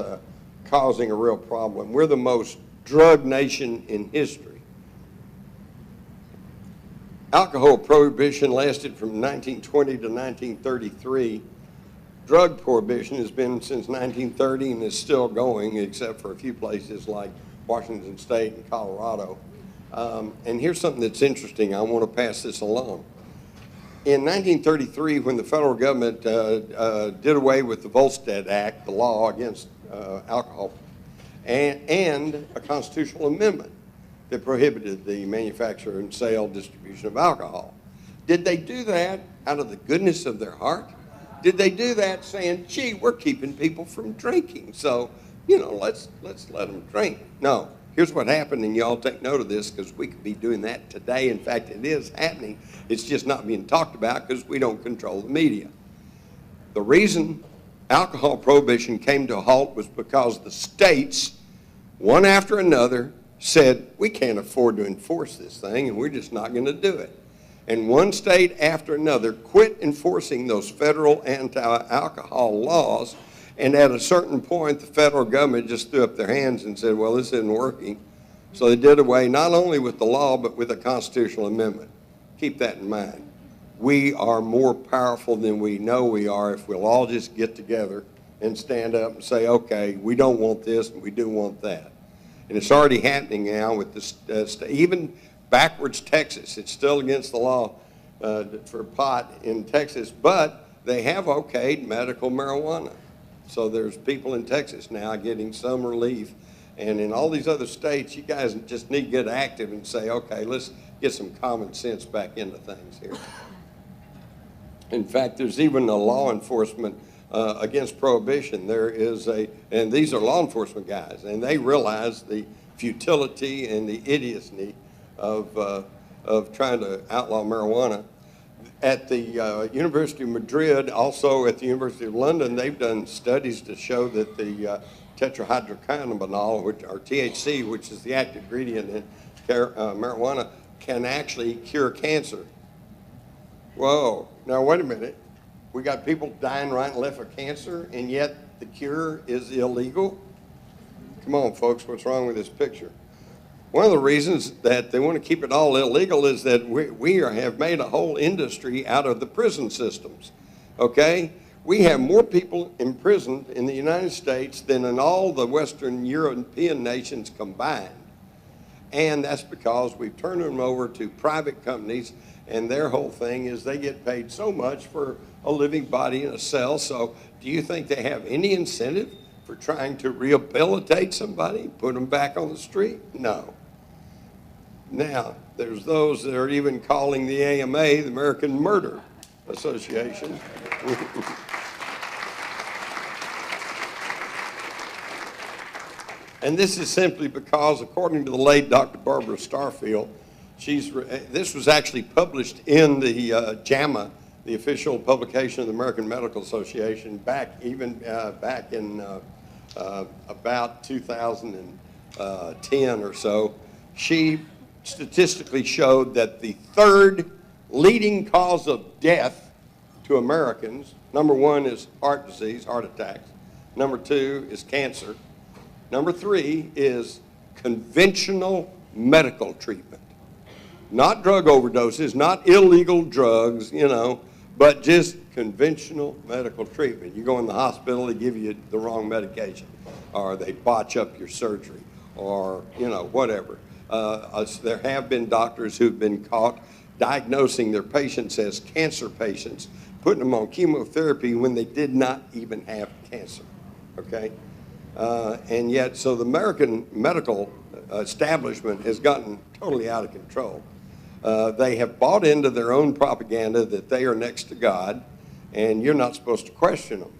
B: causing a real problem. We're the most drug nation in history. Alcohol prohibition lasted from 1920 to 1933. Drug prohibition has been since 1930 and is still going, except for a few places like Washington State and Colorado. And here's something that's interesting. I want to pass this along. In 1933, when the federal government did away with the Volstead Act, the law against alcohol, and a constitutional amendment that prohibited the manufacture and sale, distribution of alcohol. Did they do that out of the goodness of their heart? Did they do that saying, gee, we're keeping people from drinking, so, you know, let's let them drink? No. Here's what happened, and y'all take note of this, because we could be doing that today. In fact, it is happening. It's just not being talked about because we don't control the media. The reason alcohol prohibition came to a halt was because the states, one after another, said, we can't afford to enforce this thing, and we're just not going to do it. And one state after another quit enforcing those federal anti-alcohol laws, and at a certain point, the federal government just threw up their hands and said, well, this isn't working. So they did away not only with the law, but with a constitutional amendment. Keep that in mind. We are more powerful than we know we are if we'll all just get together and stand up and say, okay, we don't want this and we do want that. And it's already happening now with this, even backwards Texas. It's still against the law for pot in Texas, but they have okayed medical marijuana. So there's people in Texas now getting some relief. And in all these other states, you guys just need to get active and say, okay, let's get some common sense back into things here. In fact, there's even a law enforcement against prohibition. There is and these are law enforcement guys, and they realize the futility and the idiocy of trying to outlaw marijuana. At the University of Madrid, also at the University of London, they've done studies to show that the tetrahydrocannabinol, or THC, which is the active ingredient in marijuana, can actually cure cancer. Whoa, now wait a minute. We got people dying right and left of cancer, and yet the cure is illegal? Come on, folks, what's wrong with this picture? One of the reasons that they want to keep it all illegal is that have made a whole industry out of the prison systems, okay? We have more people imprisoned in the United States than in all the Western European nations combined. And that's because we've turned them over to private companies, and their whole thing is they get paid so much for a living body in a cell. So do you think they have any incentive for trying to rehabilitate somebody, put them back on the street? No. Now, there's those that are even calling the AMA, the American Murder Association. And this is simply because, according to the late Dr. Barbara Starfield, this was actually published in the JAMA, the official publication of the American Medical Association, back in about 2010 or so. She statistically showed that the third leading cause of death to Americans, number one is heart disease, heart attacks. Number two is cancer. Number three is conventional medical treatment. Not drug overdoses, not illegal drugs, but just conventional medical treatment. You go in the hospital, they give you the wrong medication, or they botch up your surgery, or, whatever. There have been doctors who've been caught diagnosing their patients as cancer patients, putting them on chemotherapy when they did not even have cancer, okay? And yet, so the American medical establishment has gotten totally out of control. They have bought into their own propaganda that they are next to God, and you're not supposed to question them.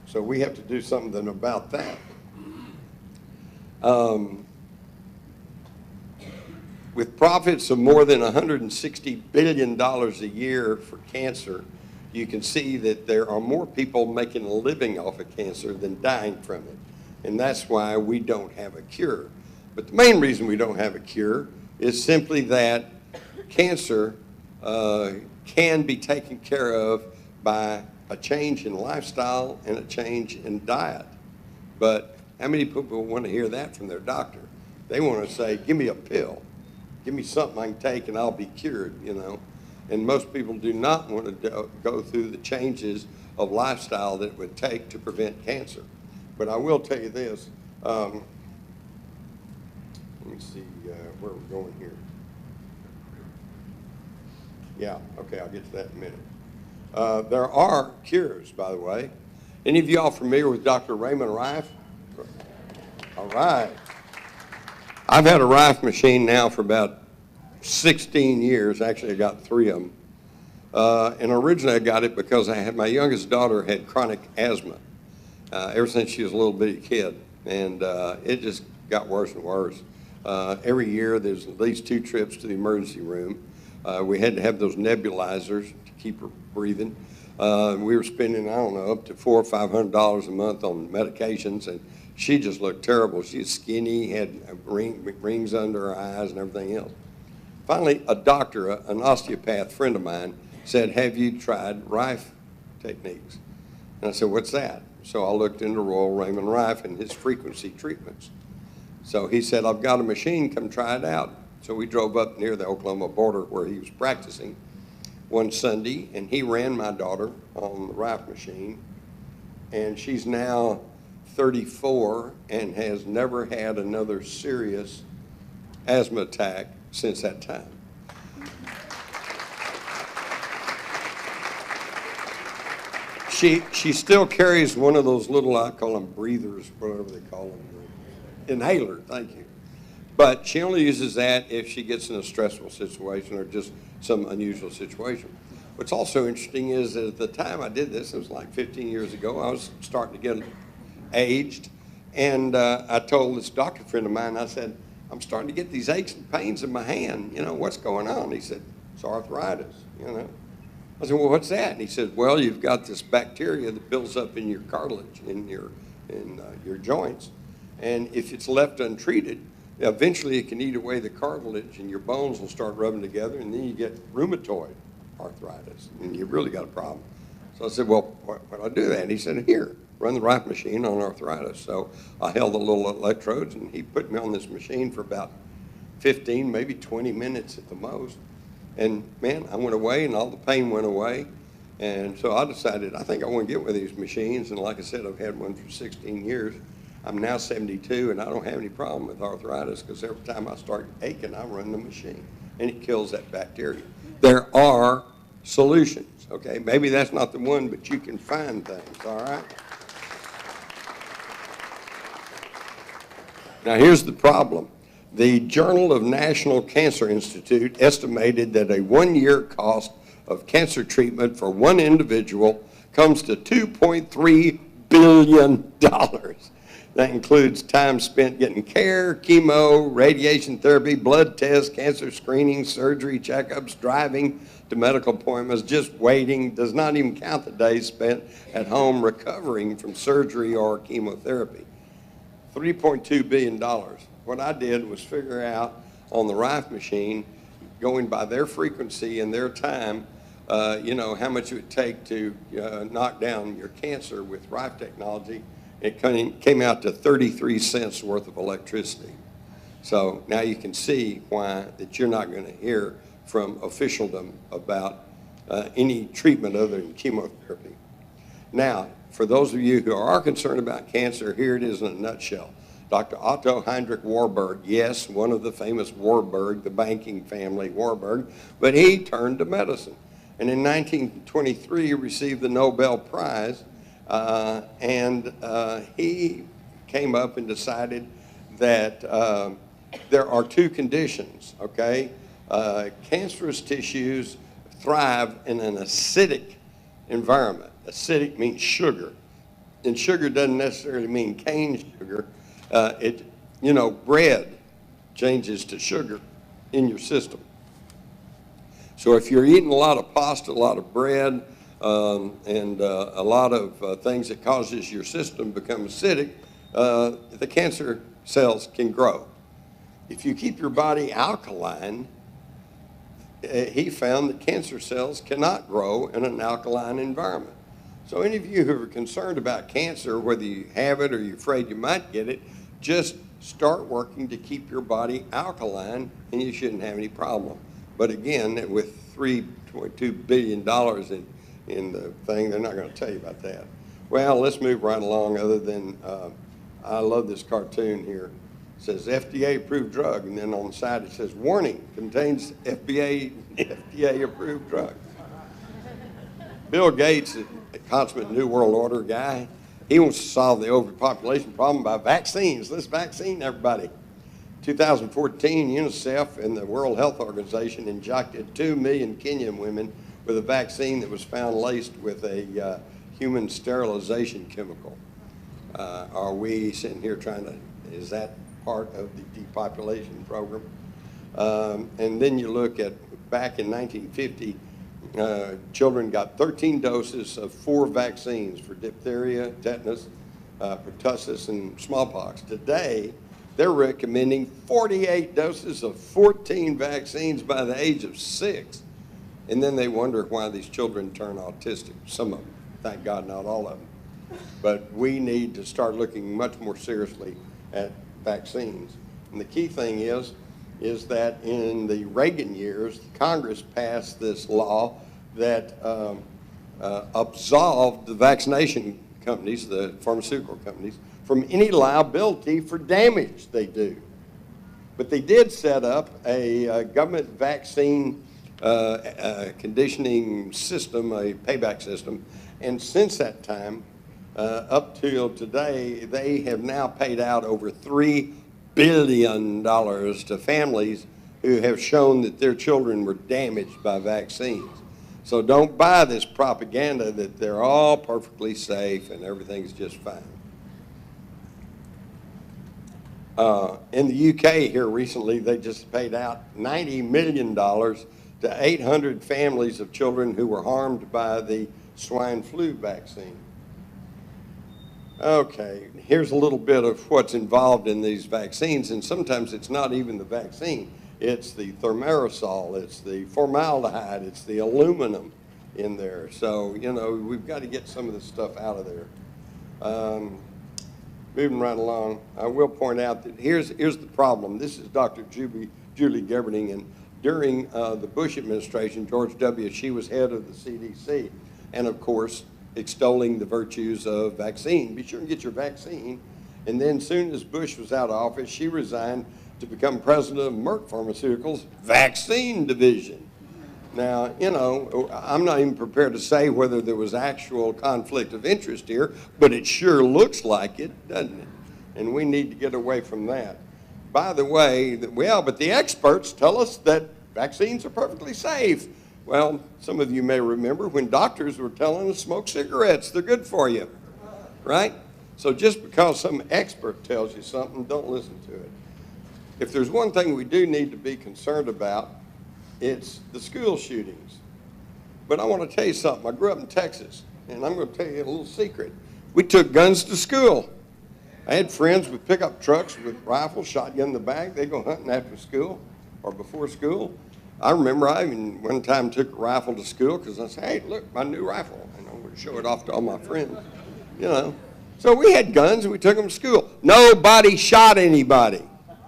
B: So we have to do something about that. With profits of more than $160 billion a year for cancer, you can see that there are more people making a living off of cancer than dying from it. And that's why we don't have a cure. But the main reason we don't have a cure is simply that cancer can be taken care of by a change in lifestyle and a change in diet. But how many people want to hear that from their doctor? They want to say, give me a pill. Give me something I can take and I'll be cured, And most people do not want to go through the changes of lifestyle that it would take to prevent cancer. But I will tell you this. Let me see where we're going here. Yeah, okay, I'll get to that in a minute. There are cures, by the way. Any of y'all familiar with Dr. Raymond Rife? All right. I've had a Rife machine now for about 16 years. Actually, I got 3 of them. And originally I got it because my youngest daughter had chronic asthma ever since she was a little bitty kid. And it just got worse and worse. Every year there's at least 2 trips to the emergency room. We had to have those nebulizers to keep her breathing. We were spending, I don't know, up to $400 or $500 a month on medications, and she just looked terrible. She was skinny, had rings under her eyes and everything else. Finally, a doctor, an osteopath friend of mine, said, have you tried Rife techniques? And I said, what's that? So I looked into Royal Raymond Rife and his frequency treatments. So he said, I've got a machine, come try it out. So we drove up near the Oklahoma border where he was practicing one Sunday, and he ran my daughter on the Rife machine, and she's now 34 and has never had another serious asthma attack since that time. She still carries one of those little, I call them breathers, whatever they call them, inhaler, thank you. But she only uses that if she gets in a stressful situation or just some unusual situation. What's also interesting is that at the time I did this, it was like 15 years ago, I was starting to get aged, And I told this doctor friend of mine, I said, I'm starting to get these aches and pains in my hand. You know, what's going on? He said, it's arthritis, you know. I said, well, what's that? And he said, well, you've got this bacteria that builds up in your cartilage, in your joints. And if it's left untreated, eventually it can eat away the cartilage and your bones will start rubbing together, and then you get rheumatoid arthritis, and you've really got a problem. So I said, well, why do I do that? And he said, here, run the Rife machine on arthritis. So I held the little electrodes, and he put me on this machine for about 15, maybe 20 minutes at the most. And man, I went away, and all the pain went away. And so I decided, I think I want to get one of these machines. And like I said, I've had one for 16 years. I'm now 72, and I don't have any problem with arthritis because every time I start aching, I run the machine, and it kills that bacteria. There are solutions, okay? Maybe that's not the one, but you can find things, all right? Now, here's the problem. The Journal of National Cancer Institute estimated that a one-year cost of cancer treatment for one individual comes to $2.3 billion. That includes time spent getting care, chemo, radiation therapy, blood tests, cancer screening, surgery, checkups, driving to medical appointments, just waiting. Does not even count the days spent at home recovering from surgery or chemotherapy. $3.2 billion. What I did was figure out on the Rife machine, going by their frequency and their time, you know, how much it would take to knock down your cancer with Rife technology. It came out to 33 cents worth of electricity. So now you can see why that you're not going to hear from officialdom about any treatment other than chemotherapy. Now, for those of you who are concerned about cancer, here it is in a nutshell. Dr. Otto Heinrich Warburg, yes, one of the famous Warburg, the banking family Warburg, but he turned to medicine. And in 1923, he received the Nobel Prize. He came up and decided that there are two conditions, okay? Cancerous tissues thrive in an acidic environment. Acidic means sugar, and sugar doesn't necessarily mean cane sugar. You know, bread changes to sugar in your system. So if you're eating a lot of pasta, a lot of bread, and a lot of things that causes your system to become acidic, the cancer cells can grow. If you keep your body alkaline, he found that cancer cells cannot grow in an alkaline environment. So any of you who are concerned about cancer, whether you have it or you're afraid you might get it, just start working to keep your body alkaline, and you shouldn't have any problem. But again, with $3.2 billion in the thing, they're not going to tell you about that. Well, let's move right along, other than I love this cartoon here. It says FDA-approved drug, and then on the side it says, warning, contains FDA-approved drug. Bill Gates, a consummate New World Order guy, he wants to solve the overpopulation problem by vaccines. Let's vaccine everybody. 2014, UNICEF and the World Health Organization injected 2 million Kenyan women with a vaccine that was found laced with a human sterilization chemical. Are we sitting here trying to, is that part of the depopulation program? And then you look at, back in 1950, children got 13 doses of 4 vaccines for diphtheria, tetanus, pertussis, and smallpox. Today, they're recommending 48 doses of 14 vaccines by the age of 6. And then they wonder why these children turn autistic. Some of them, thank God, not all of them. But we need to start looking much more seriously at vaccines. And the key thing is that in the Reagan years, Congress passed this law that absolved the vaccination companies, the pharmaceutical companies, from any liability for damage they do. But they did set up a government vaccine conditioning system, a payback system, and since that time, up till today, they have now paid out over $3 billion to families who have shown that their children were damaged by vaccines. So don't buy this propaganda that they're all perfectly safe and everything's just fine. In the UK here recently, they just paid out $90 million to 800 families of children who were harmed by the swine flu vaccine. Okay, here's a little bit of what's involved in these vaccines, and sometimes it's not even the vaccine. It's the thimerosal, it's the formaldehyde, it's the aluminum in there. So, you know, we've got to get some of this stuff out of there. Moving right along, I will point out that here's the problem. This is Dr. Julie Gerberding, and during the Bush administration, George W., she was head of the CDC, and of course, extolling the virtues of vaccine. Be sure and get your vaccine. And then soon as Bush was out of office, she resigned to become president of Merck Pharmaceuticals' vaccine division. Now, you know, I'm not even prepared to say whether there was actual conflict of interest here, but it sure looks like it, doesn't it? And we need to get away from that. By the way, well, but the experts tell us that vaccines are perfectly safe. Well, some of you may remember when doctors were telling us smoke cigarettes, they're good for you, right? So just because some expert tells you something, don't listen to it. If there's one thing we do need to be concerned about, it's the school shootings. But I want to tell you something. I grew up in Texas, and I'm going to tell you a little secret. We took guns to school. I had friends with pickup trucks with rifles, shotgun in the back. They go hunting after school or before school. I remember I even one time took a rifle to school because I said, hey, look, my new rifle. And I'm going to show it off to all my friends, you know. So we had guns and we took them to school. Nobody shot anybody,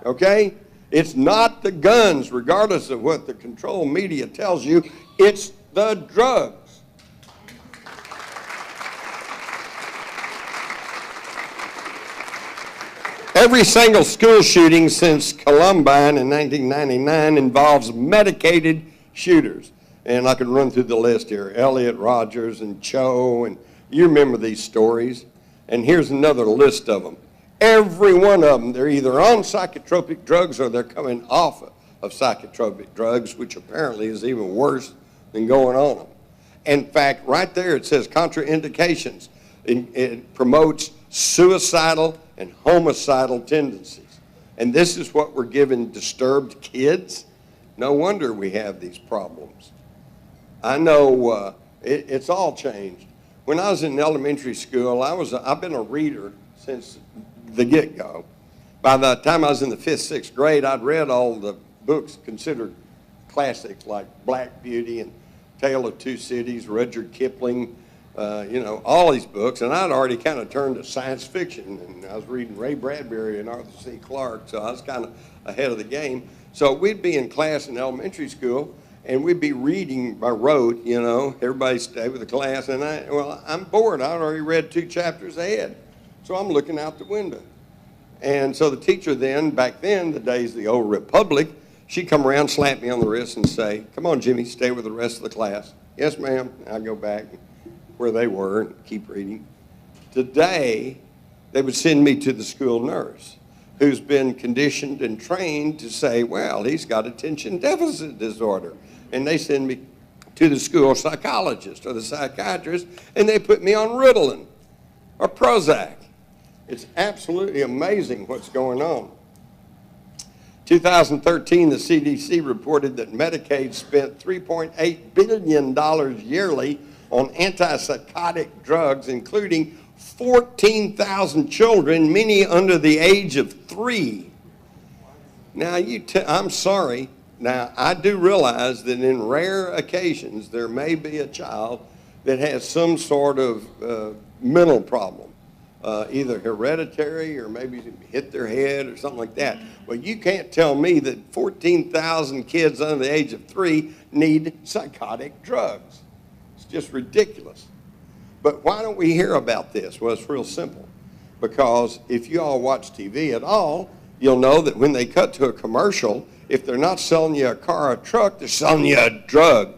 B: okay? It's not the guns, regardless of what the control media tells you. It's the drugs. Every single school shooting since Columbine in 1999 involves medicated shooters. And I can run through the list here. Elliot Rogers and Cho, and you remember these stories. And here's another list of them. Every one of them, they're either on psychotropic drugs or they're coming off of psychotropic drugs, which apparently is even worse than going on them. In fact, right there it says contraindications. It promotes suicidal and homicidal tendencies. And this is what we're giving disturbed kids? No wonder we have these problems. I know it's all changed. When I was in elementary school, I've been a reader since the get-go. By the time I was in the 5th, 6th grade, I'd read all the books considered classics like Black Beauty and Tale of Two Cities, Rudyard Kipling, you know, all these books. And I'd already kind of turned to science fiction, and I was reading Ray Bradbury and Arthur C. Clarke, so I was kind of ahead of the game. So we'd be in class in elementary school, and we'd be reading by rote, you know, everybody stay with the class, and I'm bored. I'd already read 2 chapters ahead. So I'm looking out the window. And so the teacher then, back then, the days of the old republic, she'd come around, slap me on the wrist and say, come on, Jimmy, stay with the rest of the class. Yes, ma'am. I'd go back where they were and keep reading. Today, they would send me to the school nurse who's been conditioned and trained to say, well, he's got attention deficit disorder. And they send me to the school psychologist or the psychiatrist, and they put me on Ritalin or Prozac. It's absolutely amazing what's going on. 2013, the CDC reported that Medicaid spent $3.8 billion yearly on antipsychotic drugs, including 14,000 children, many under the age of 3. Now, I'm sorry. Now, I do realize that in rare occasions, there may be a child that has some sort of mental problem. Either hereditary or maybe hit their head or something like that. Well, you can't tell me that 14,000 kids under the age of 3 need psychotic drugs. It's just ridiculous. But why don't we hear about this? Well, it's real simple. Because if you all watch TV at all, you'll know that when they cut to a commercial, if they're not selling you a car or a truck, they're selling you a drug.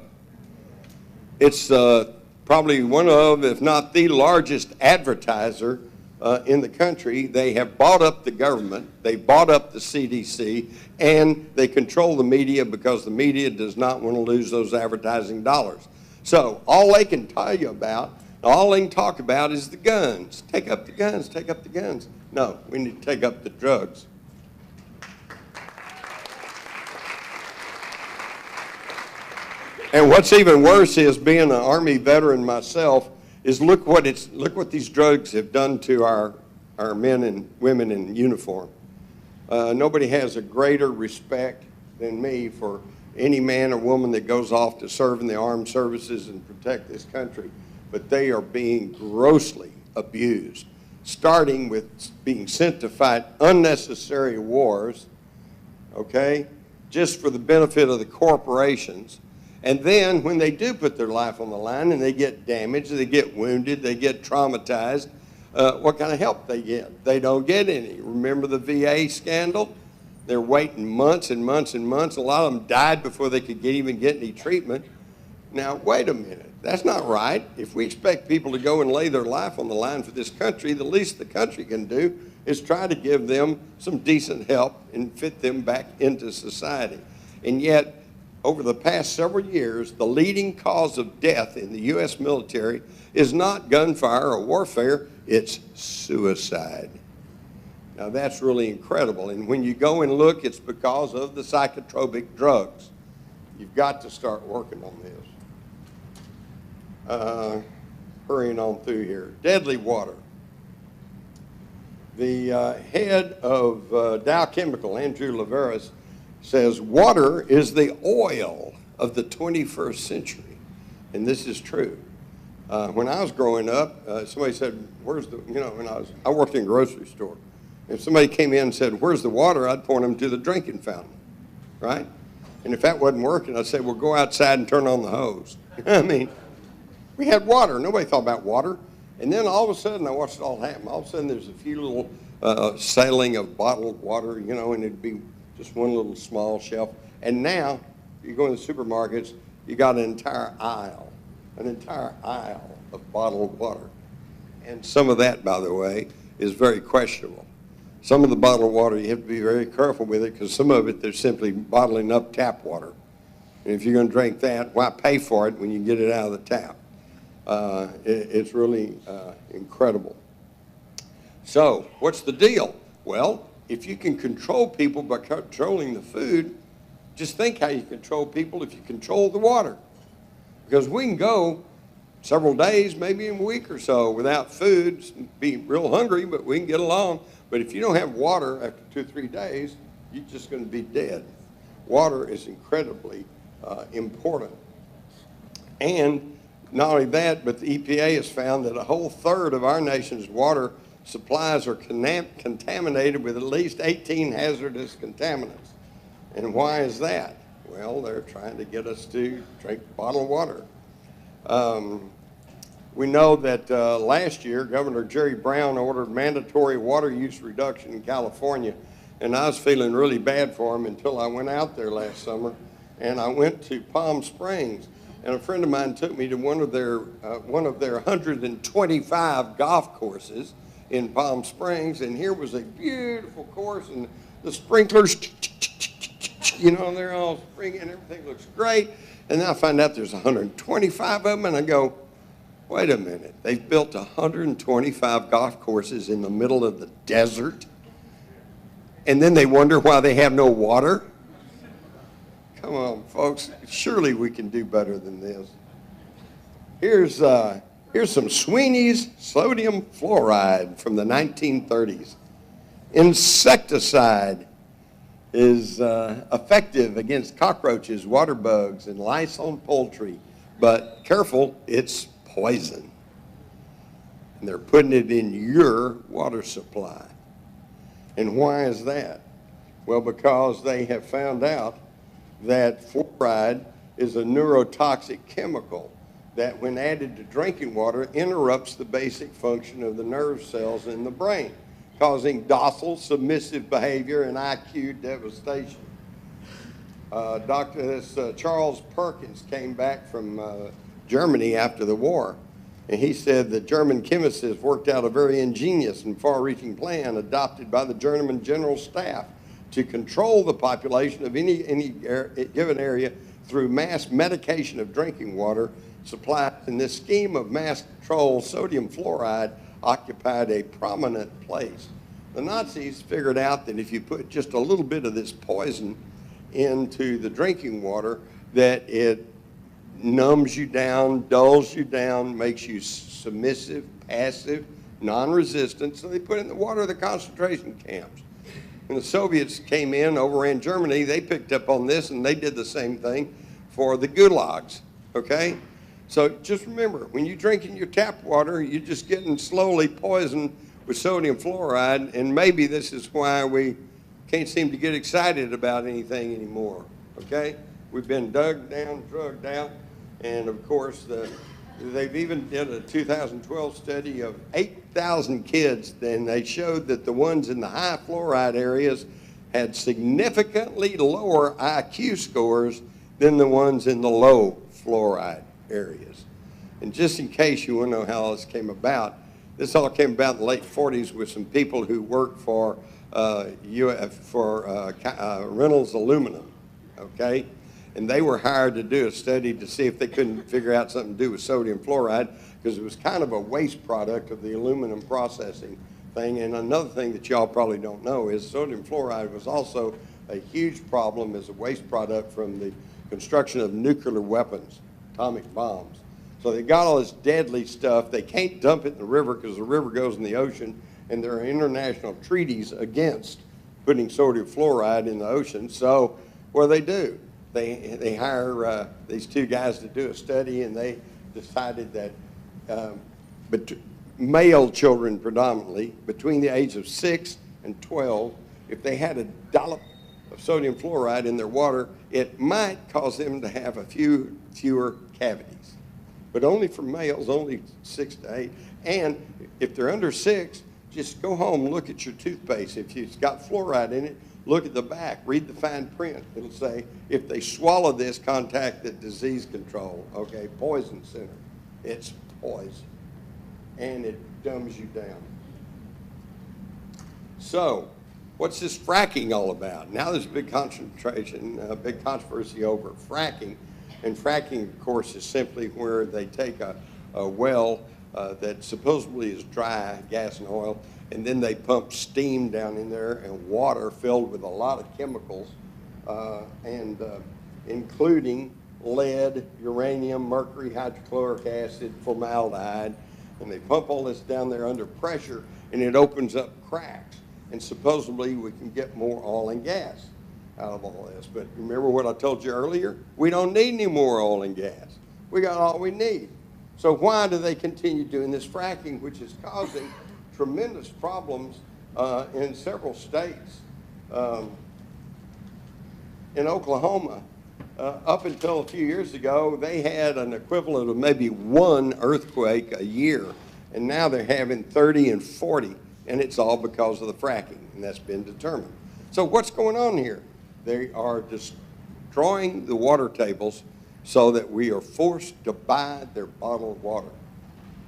B: It's probably one of, if not the largest advertiser in the country. They have bought up the government, they bought up the CDC, and they control the media because the media does not want to lose those advertising dollars. So all they can tell you about, all they can talk about is the guns. Take up the guns, take up the guns. No, we need to take up the drugs. And what's even worse is, being an Army veteran myself, is look what these drugs have done to our men and women in uniform. Nobody has a greater respect than me for any man or woman that goes off to serve in the armed services and protect this country. But they are being grossly abused, starting with being sent to fight unnecessary wars, okay, just for the benefit of the corporations. And then when they do put their life on the line and they get damaged, they get wounded, they get traumatized, what kind of help they get? They don't get any. Remember the VA scandal? They're waiting months and months and months. A lot of them died before they could even get any treatment. Now, wait a minute. That's not right. If we expect people to go and lay their life on the line for this country, the least the country can do is try to give them some decent help and fit them back into society. And yet, over the past several years, the leading cause of death in the U.S. military is not gunfire or warfare, it's suicide. Now that's really incredible. And when you go and look, it's because of the psychotropic drugs. You've got to start working on this. Hurrying on through here. Deadly water. The head of Dow Chemical, Andrew Laveris, says water is the oil of the 21st century. And this is true. When I was growing up, somebody said, where's the, when I worked in a grocery store. If somebody came in and said, where's the water? I'd point them to the drinking fountain, right? And if that wasn't working, I'd say, well, go outside and turn on the hose. I mean, we had water. Nobody thought about water. And then all of a sudden, I watched it all happen. All of a sudden, there's a few little sailing of bottled water, and it'd be just one little small shelf. And now, you go in the supermarkets, you got an entire aisle of bottled water. And some of that, by the way, is very questionable. Some of the bottled water, you have to be very careful with it, because some of it, they're simply bottling up tap water. And if you're going to drink that, why pay for it when you get it out of the tap? It's really incredible. So, what's the deal? Well, if you can control people by controlling the food, just think how you control people if you control the water. Because we can go several days, maybe a week or so without food, be real hungry, but we can get along. But if you don't have water after 2 or 3 days, you're just going to be dead. Water is incredibly important. And not only that, but the EPA has found that a whole third of our nation's water supplies are contaminated with at least 18 hazardous contaminants. And why is that? Well, they're trying to get us to drink bottled water. We know that last year, Governor Jerry Brown ordered mandatory water use reduction in California, and I was feeling really bad for him until I went out there last summer, and I went to Palm Springs, and a friend of mine took me to one of their 125 golf courses in Palm Springs, and here was a beautiful course, and the sprinklers, they're all springing, and everything looks great. And then I find out there's 125 of them, and I go, wait a minute, they've built 125 golf courses in the middle of the desert, and then they wonder why they have no water? Come on, folks, surely we can do better than this. Here's some Sweeney's sodium fluoride from the 1930s. Insecticide is effective against cockroaches, water bugs, and lice on poultry. But careful, it's poison. And they're putting it in your water supply. And why is that? Well, because they have found out that fluoride is a neurotoxic chemical that, when added to drinking water, interrupts the basic function of the nerve cells in the brain, causing docile, submissive behavior and IQ devastation. Charles Perkins came back from Germany after the war, and he said that German chemists worked out a very ingenious and far-reaching plan adopted by the German General Staff to control the population of any given area through mass medication of drinking water supply. In this scheme of mass control, sodium fluoride occupied a prominent place. The Nazis figured out that if you put just a little bit of this poison into the drinking water, that it numbs you down, dulls you down, makes you submissive, passive, non-resistant. So they put it in the water of the concentration camps. When the Soviets came in, overran Germany, they picked up on this and they did the same thing for the gulags, okay? So just remember, when you're drinking your tap water, you're just getting slowly poisoned with sodium fluoride, and maybe this is why we can't seem to get excited about anything anymore, okay? We've been dug down, drugged out, and of course, they've even did a 2012 study of 8,000 kids, and they showed that the ones in the high fluoride areas had significantly lower IQ scores than the ones in the low fluoride areas. And just in case you want to know how this came about, this all came about in the late 40s with some people who worked for Reynolds Aluminum, okay? And they were hired to do a study to see if they couldn't figure out something to do with sodium fluoride, because it was kind of a waste product of the aluminum processing thing. And another thing that y'all probably don't know is sodium fluoride was also a huge problem as a waste product from the construction of nuclear weapons, atomic bombs. So they got all this deadly stuff. They can't dump it in the river because the river goes in the ocean, and there are international treaties against putting sodium fluoride in the ocean. So what do? They hire these two guys to do a study, and they decided that male children predominantly, between the age of 6 and 12, if they had a dollop of sodium fluoride in their water, it might cause them to have a few fewer cavities. But only for males, only 6 to 8. And if they're under 6, just go home and look at your toothpaste. If it's got fluoride in it, look at the back, read the fine print. It'll say, if they swallow this, contact the disease control, okay, poison center. It's poison, and it dumbs you down. So, what's this fracking all about? Now there's a big big controversy over fracking. And fracking, of course, is simply where they take a well that supposedly is dry, gas and oil, and then they pump steam down in there and water filled with a lot of chemicals, including lead, uranium, mercury, hydrochloric acid, formaldehyde, and they pump all this down there under pressure, and it opens up cracks. And supposedly we can get more oil and gas out of all this. But remember what I told you earlier? We don't need any more oil and gas. We got all we need. So why do they continue doing this fracking, which is causing tremendous problems in several states? In Oklahoma, up until a few years ago, they had an equivalent of maybe 1 earthquake a year, and now they're having 30 and 40, and it's all because of the fracking, and that's been determined. So what's going on here? They are destroying the water tables so that we are forced to buy their bottled water.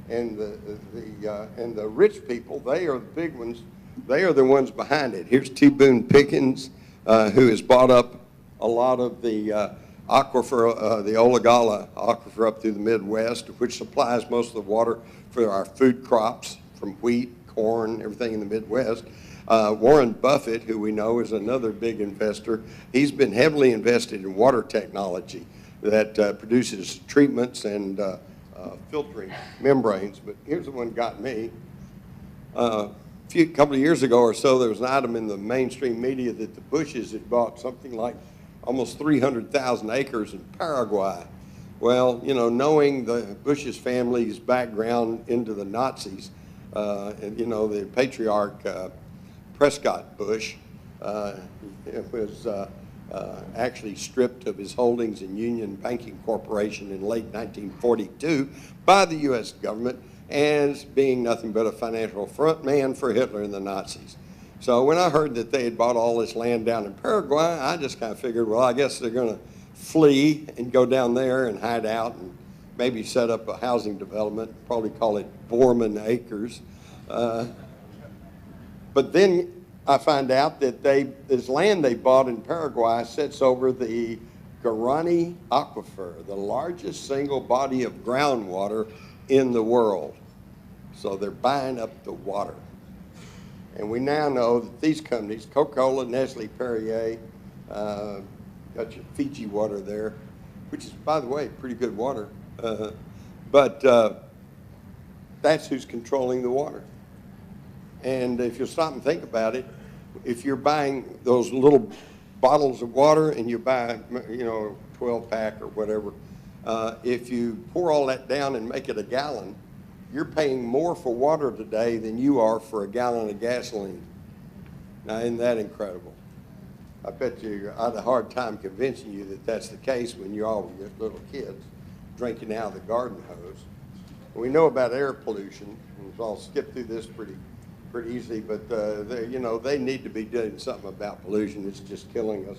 B: And the rich people, they are the big ones. They are the ones behind it. Here's T. Boone Pickens, who has bought up a lot of the aquifer, the Olagala aquifer up through the Midwest, which supplies most of the water for our food crops from wheat, corn, everything in the Midwest. Warren Buffett, who we know is another big investor, he's been heavily invested in water technology that produces treatments and filtering membranes. But here's the one that got me. A couple of years ago or so, there was an item in the mainstream media that the Bushes had bought something like almost 300,000 acres in Paraguay. Well, you know, knowing the Bushes family's background into the Nazis, and you know, the patriarch Prescott Bush was actually stripped of his holdings in Union Banking Corporation in late 1942 by the U.S. government as being nothing but a financial front man for Hitler and the Nazis. So when I heard that they had bought all this land down in Paraguay, I just kind of figured, well, I guess they're going to flee and go down there and hide out and maybe set up a housing development, probably call it Borman Acres. But then I find out that this land they bought in Paraguay sits over the Guarani Aquifer, the largest single body of groundwater in the world. So they're buying up the water. And we now know that these companies, Coca-Cola, Nestle, Perrier, got your Fiji water there, which is, by the way, pretty good water. But that's who's controlling the water. And if you stop and think about it, if you're buying those little bottles of water and you buy, 12-pack or whatever, if you pour all that down and make it a gallon, you're paying more for water today than you are for a gallon of gasoline. Now, isn't that incredible? I bet you I had a hard time convincing you that that's the case when you all were little kids drinking out of the garden hose. We know about air pollution, and so I'll skip through this pretty easily, but they need to be doing something about pollution. It's just killing us.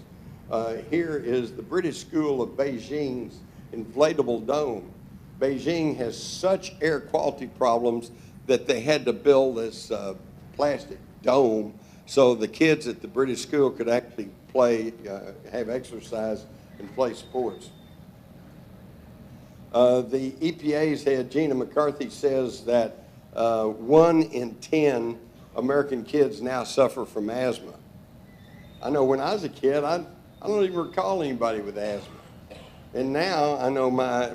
B: Here is the British School of Beijing's inflatable dome. Beijing has such air quality problems that they had to build this plastic dome so the kids at the British school could actually play, have exercise and play sports. The EPA's head, Gina McCarthy, says that 1 in 10 American kids now suffer from asthma. I know when I was a kid, I don't even recall anybody with asthma. And now I know my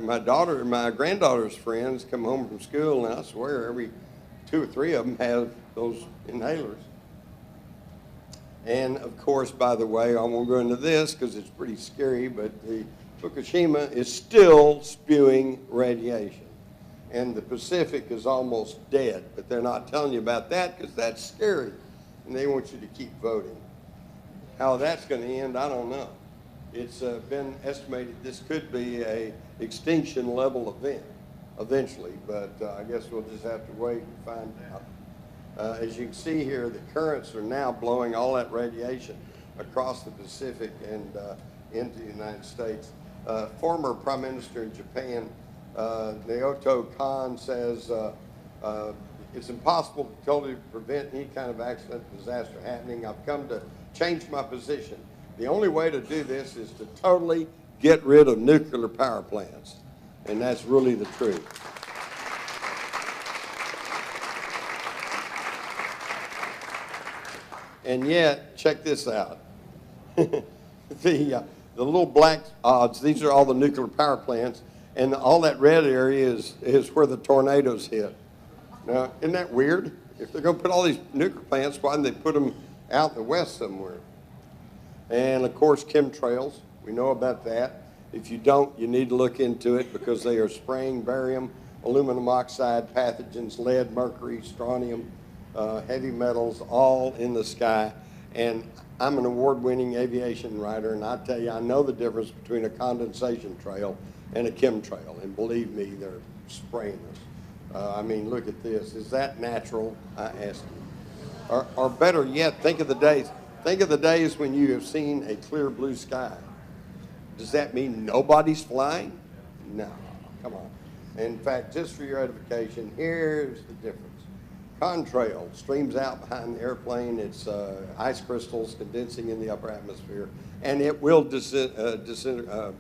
B: granddaughter's friends come home from school, and I swear every 2 or 3 of them have those inhalers. And of course, by the way, I won't go into this because it's pretty scary, but the Fukushima is still spewing radiation. And the Pacific is almost dead, but they're not telling you about that because that's scary. And they want you to keep voting. How that's going to end, I don't know. It's been estimated this could be a extinction level event eventually, but I guess we'll just have to wait and find out. As you can see here, the currents are now blowing all that radiation across the Pacific and into the United States. Former Prime Minister in Japan, Naoto Kan, says it's impossible to totally prevent any kind of accident or disaster happening. I've come to change my position. The only way to do this is to totally get rid of nuclear power plants. And that's really the truth. And yet, check this out. The little black odds, these are all the nuclear power plants, and all that red area is where the tornadoes hit. Now, isn't that weird? If they're going to put all these nuclear plants, why didn't they put them out in the west somewhere? And of course, chemtrails, we know about that. If you don't, you need to look into it because they are spraying barium, aluminum oxide, pathogens, lead, mercury, strontium, heavy metals, all in the sky. And I'm an award-winning aviation writer, and I tell you, I know the difference between a condensation trail and a chemtrail. And believe me, they're spraying us. I mean, look at this. Is that natural? I ask you. Or better yet, think of the days when you have seen a clear blue sky. Does that mean nobody's flying? No, come on. In fact, just for your edification, here's the difference. Contrail streams out behind the airplane. It's ice crystals condensing in the upper atmosphere, and it will disappear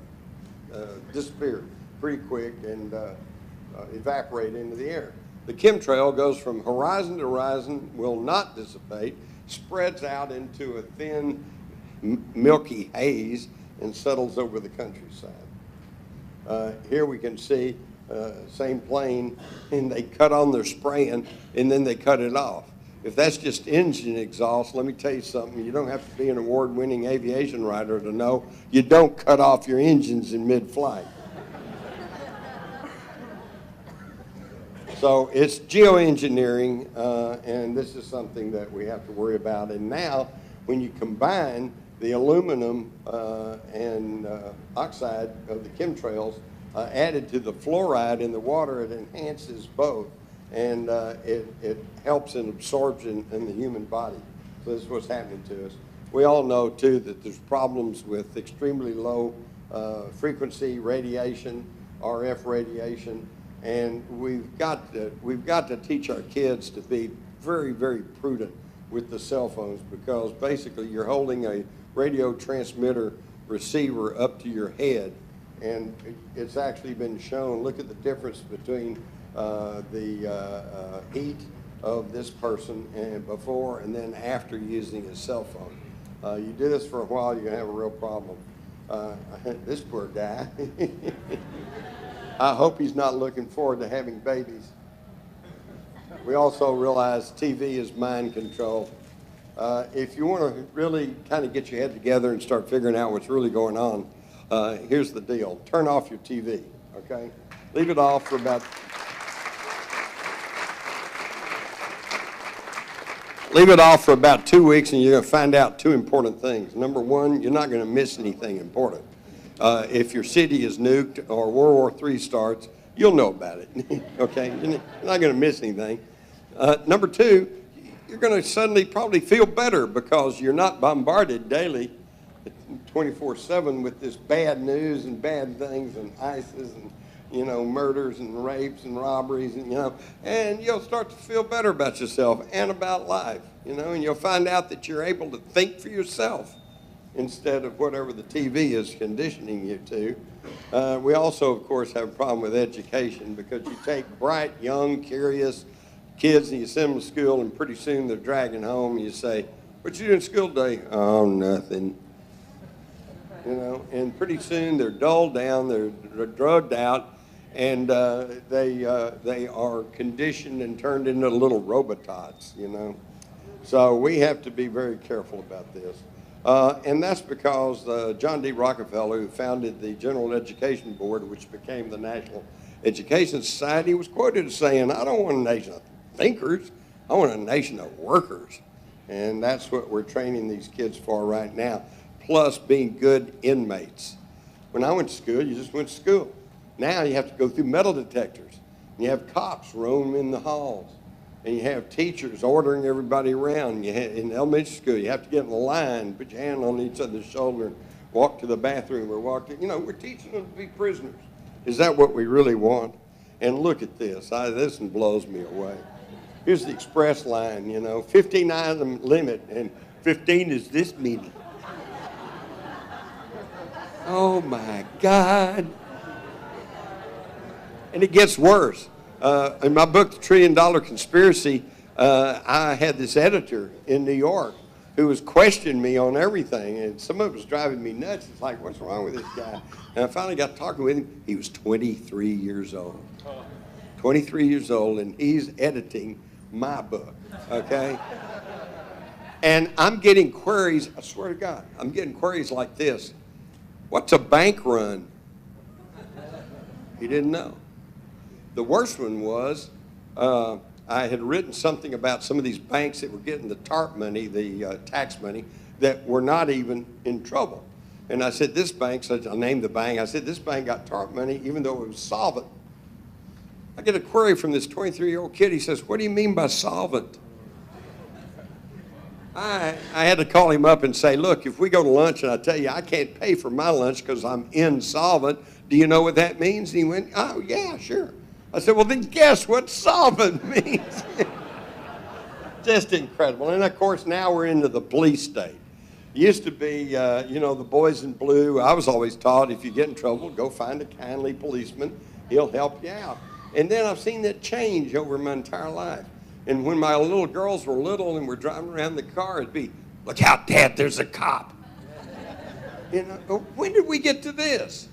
B: pretty quick and evaporate into the air. The chemtrail goes from horizon to horizon, will not dissipate, spreads out into a thin, milky haze, and settles over the countryside. Here we can see same plane, and they cut on their spraying, and then they cut it off. If that's just engine exhaust, let me tell you something. You don't have to be an award-winning aviation writer to know you don't cut off your engines in mid-flight. So it's geoengineering, and this is something that we have to worry about. And now, when you combine the aluminum and oxide of the chemtrails added to the fluoride in the water, it enhances both, and it helps in absorption in the human body. So this is what's happening to us. We all know, too, that there's problems with extremely low frequency radiation, RF radiation, and we've got to teach our kids to be very, very prudent with the cell phones, because basically you're holding a radio transmitter receiver up to your head, and it's actually been shown. Look at the difference between the heat of this person and before and then after using a cell phone. You do this for a while, you're going to have a real problem. This poor guy. I hope he's not looking forward to having babies. We also realize TV is mind control. If you want to really kind of get your head together and start figuring out what's really going on, here's the deal. Turn off your TV, okay? Leave it off for about... Leave it off for about 2 weeks and you're going to find out two important things. Number one, you're not going to miss anything important. If your city is nuked or World War III starts, you'll know about it, okay? You're not going to miss anything. Number two, you're going to suddenly probably feel better because you're not bombarded daily 24/7 with this bad news and bad things and ISIS and, you know, murders and rapes and robberies and, you know, and you'll start to feel better about yourself and about life, you know, and you'll find out that you're able to think for yourself instead of whatever the TV is conditioning you to. We also, of course, have a problem with education because you take bright, young, curious kids and you send them to school and pretty soon they're dragging home and you say, "What you do in school today?" "Oh, nothing." You know, and pretty soon they're dulled down, they're drugged out, and they are conditioned and turned into little robots, you know. So we have to be very careful about this. And that's because John D. Rockefeller, who founded the General Education Board, which became the National Education Society, was quoted as saying, "I don't want a nation of thinkers, I want a nation of workers." And that's what we're training these kids for right now, plus being good inmates. When I went to school, you just went to school. Now you have to go through metal detectors. And you have cops roaming the halls. And you have teachers ordering everybody around. In elementary school, you have to get in the line, put your hand on each other's shoulder, and walk to the bathroom or walk to, you know, we're teaching them to be prisoners. Is that what we really want? And look at this. This one blows me away. Here's the express line, you know, 15 item limit, and 15 is this many. Oh my God. And it gets worse. In my book, The $1 Trillion Conspiracy, I had this editor in New York who was questioning me on everything, and some of it was driving me nuts. It's like, what's wrong with this guy? And I finally got talking with him. He was 23 years old. 23 years old, and he's editing my book, okay? And I'm getting queries, I swear to God, I'm getting queries like this. "What's a bank run?" He didn't know. The worst one was I had written something about some of these banks that were getting the TARP money, the tax money, that were not even in trouble. And I said, this bank, so I named the bank, I said, this bank got TARP money even though it was solvent. I get a query from this 23-year-old kid. He says, "What do you mean by solvent?" I had to call him up and say, "Look, if we go to lunch and I tell you I can't pay for my lunch because I'm insolvent, do you know what that means?" And he went, "Oh, yeah, sure." I said, "Well, then guess what solvent means?" Just incredible. And, of course, now we're into the police state. It used to be, you know, the boys in blue. I was always taught if you get in trouble, go find a kindly policeman. He'll help you out. And then I've seen that change over my entire life. And when my little girls were little and we're driving around the car, it'd be, "Look out, Dad, there's a cop." You know, when did we get to this?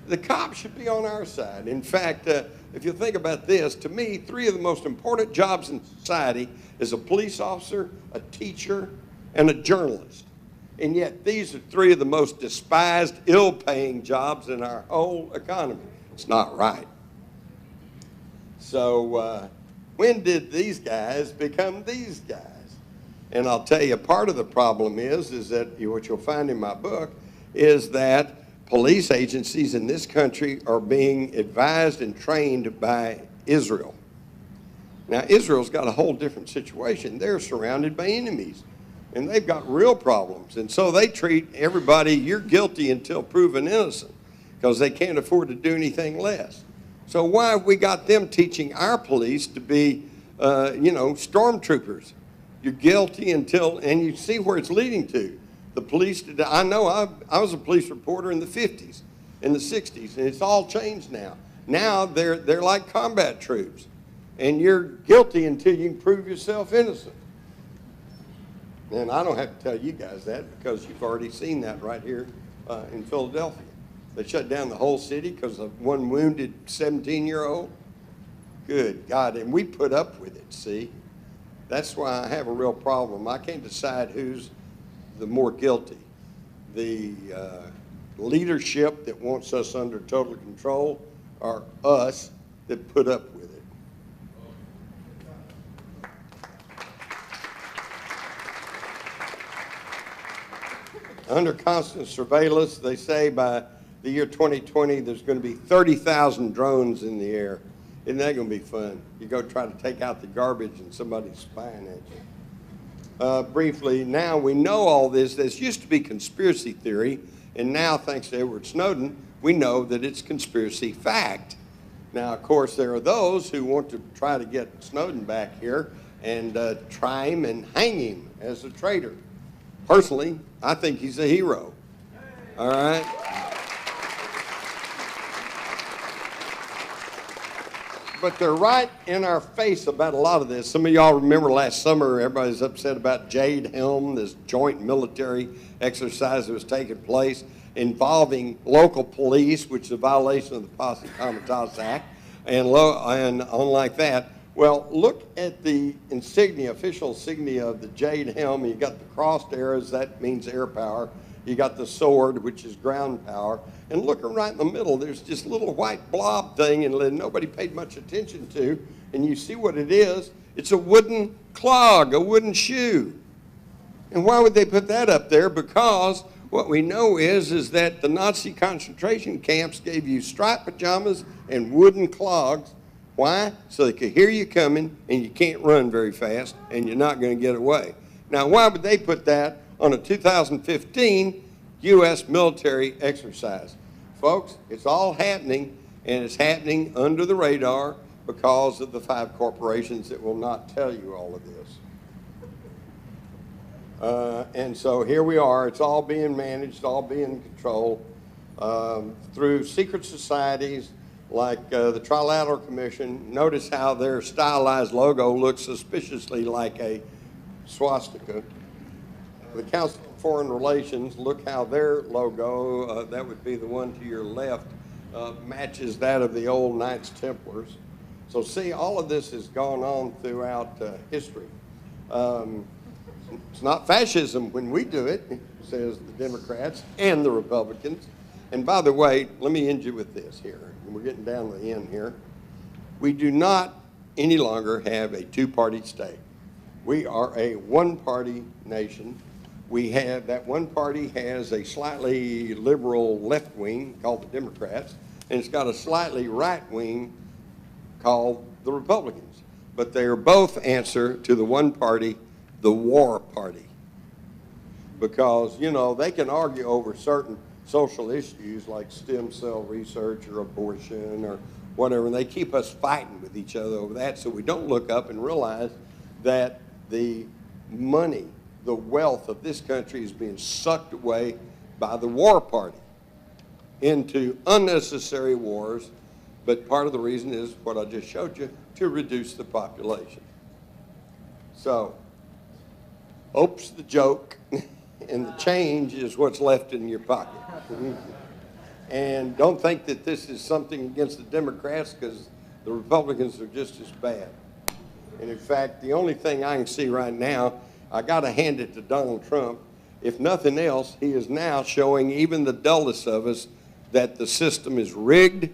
B: The cop should be on our side. In fact, if you think about this, to me, 3 of the most important jobs in society is a police officer, a teacher, and a journalist. And yet these are 3 of the most despised, ill-paying jobs in our whole economy. It's not right. So when did these guys become these guys? And I'll tell you, part of the problem is that what you'll find in my book is that police agencies in this country are being advised and trained by Israel. Now, Israel's got a whole different situation. They're surrounded by enemies, and they've got real problems. And so they treat everybody, you're guilty until proven innocent, because they can't afford to do anything less. So why have we got them teaching our police to be, you know, stormtroopers? You're guilty until, and you see where it's leading to. The police today, I know I was a police reporter in the 50s, in the 60s, and it's all changed now. Now they're like combat troops, and you're guilty until you can prove yourself innocent. And I don't have to tell you guys that because you've already seen that right here in Philadelphia. They shut down the whole city because of one wounded 17-year-old. Good God, and we put up with it, see? That's why I have a real problem. I can't decide who's the more guilty. The leadership that wants us under total control, or us that put up with it. Under constant surveillance, they say by the year 2020, there's going to be 30,000 drones in the air. Isn't that going to be fun? You go try to take out the garbage and somebody's spying at you. Briefly, now we know all this. This used to be conspiracy theory, and now, thanks to Edward Snowden, we know that it's conspiracy fact. Now, of course, there are those who want to try to get Snowden back here and try him and hang him as a traitor. Personally, I think he's a hero. All right? But they're right in our face about a lot of this. Some of y'all remember last summer, everybody's upset about Jade Helm, this joint military exercise that was taking place involving local police, which is a violation of the Posse Comitatus Act, and unlike that. Well, look at the insignia, official insignia of the Jade Helm. You got the crossed arrows, that means air power. You got the sword, which is ground power. And look right in the middle, there's this little white blob thing and nobody paid much attention to. And you see what it is. It's a wooden clog, a wooden shoe. And why would they put that up there? Because what we know is that the Nazi concentration camps gave you striped pajamas and wooden clogs. Why? So they could hear you coming and you can't run very fast and you're not going to get away. Now, why would they put that on a 2015 U.S. military exercise? Folks, it's all happening, and it's happening under the radar because of the 5 corporations that will not tell you all of this. And so here we are. It's all being managed, all being controlled through secret societies like the Trilateral Commission. Notice how their stylized logo looks suspiciously like a swastika. The Council of Foreign Relations, look how their logo, that would be the one to your left, matches that of the old Knights Templars. So see, all of this has gone on throughout history. It's not fascism when we do it, says the Democrats and the Republicans. And by the way, let me end you with this here. We're getting down to the end here. We do not any longer have a 2-party state. We are a 1-party nation. We have, that one party has a slightly liberal left wing called the Democrats, and it's got a slightly right wing called the Republicans. But they are both answer to the one party, the war party. Because, you know, they can argue over certain social issues like stem cell research or abortion or whatever, and they keep us fighting with each other over that, so we don't look up and realize that the money, the wealth of this country is being sucked away by the war party into unnecessary wars. But part of the reason is what I just showed you, to reduce the population. So, hope's the joke, and the change is what's left in your pocket. And don't think that this is something against the Democrats, because the Republicans are just as bad. And in fact, the only thing I can see right now, I got to hand it to Donald Trump. If nothing else, he is now showing even the dullest of us that the system is rigged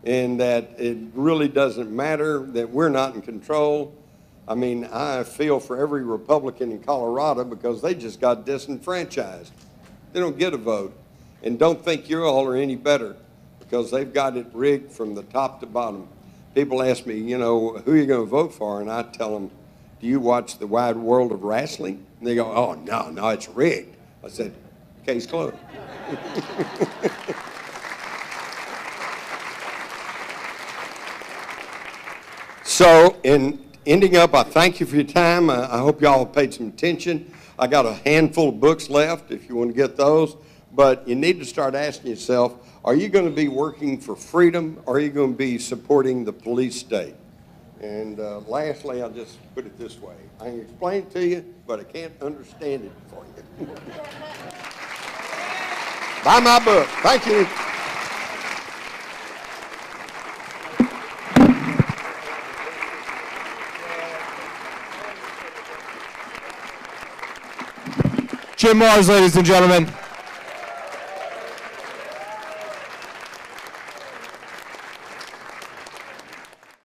B: and that it really doesn't matter, that we're not in control. I mean, I feel for every Republican in Colorado because they just got disenfranchised. They don't get a vote. And don't think you all are any better because they've got it rigged from the top to bottom. People ask me, you know, who are you going to vote for? And I tell them, do you watch the wide world of wrestling? And they go, oh, no, it's rigged. I said, case closed. So, in ending up, I thank you for your time. I hope y'all paid some attention. I got a handful of books left if you want to get those. But you need to start asking yourself, are you going to be working for freedom or are you going to be supporting the police state? And lastly, I'll just put it this way. I can explain it to you, but I can't understand it for you.
D: Buy my book. Thank you.
A: Jim Mars, ladies and gentlemen.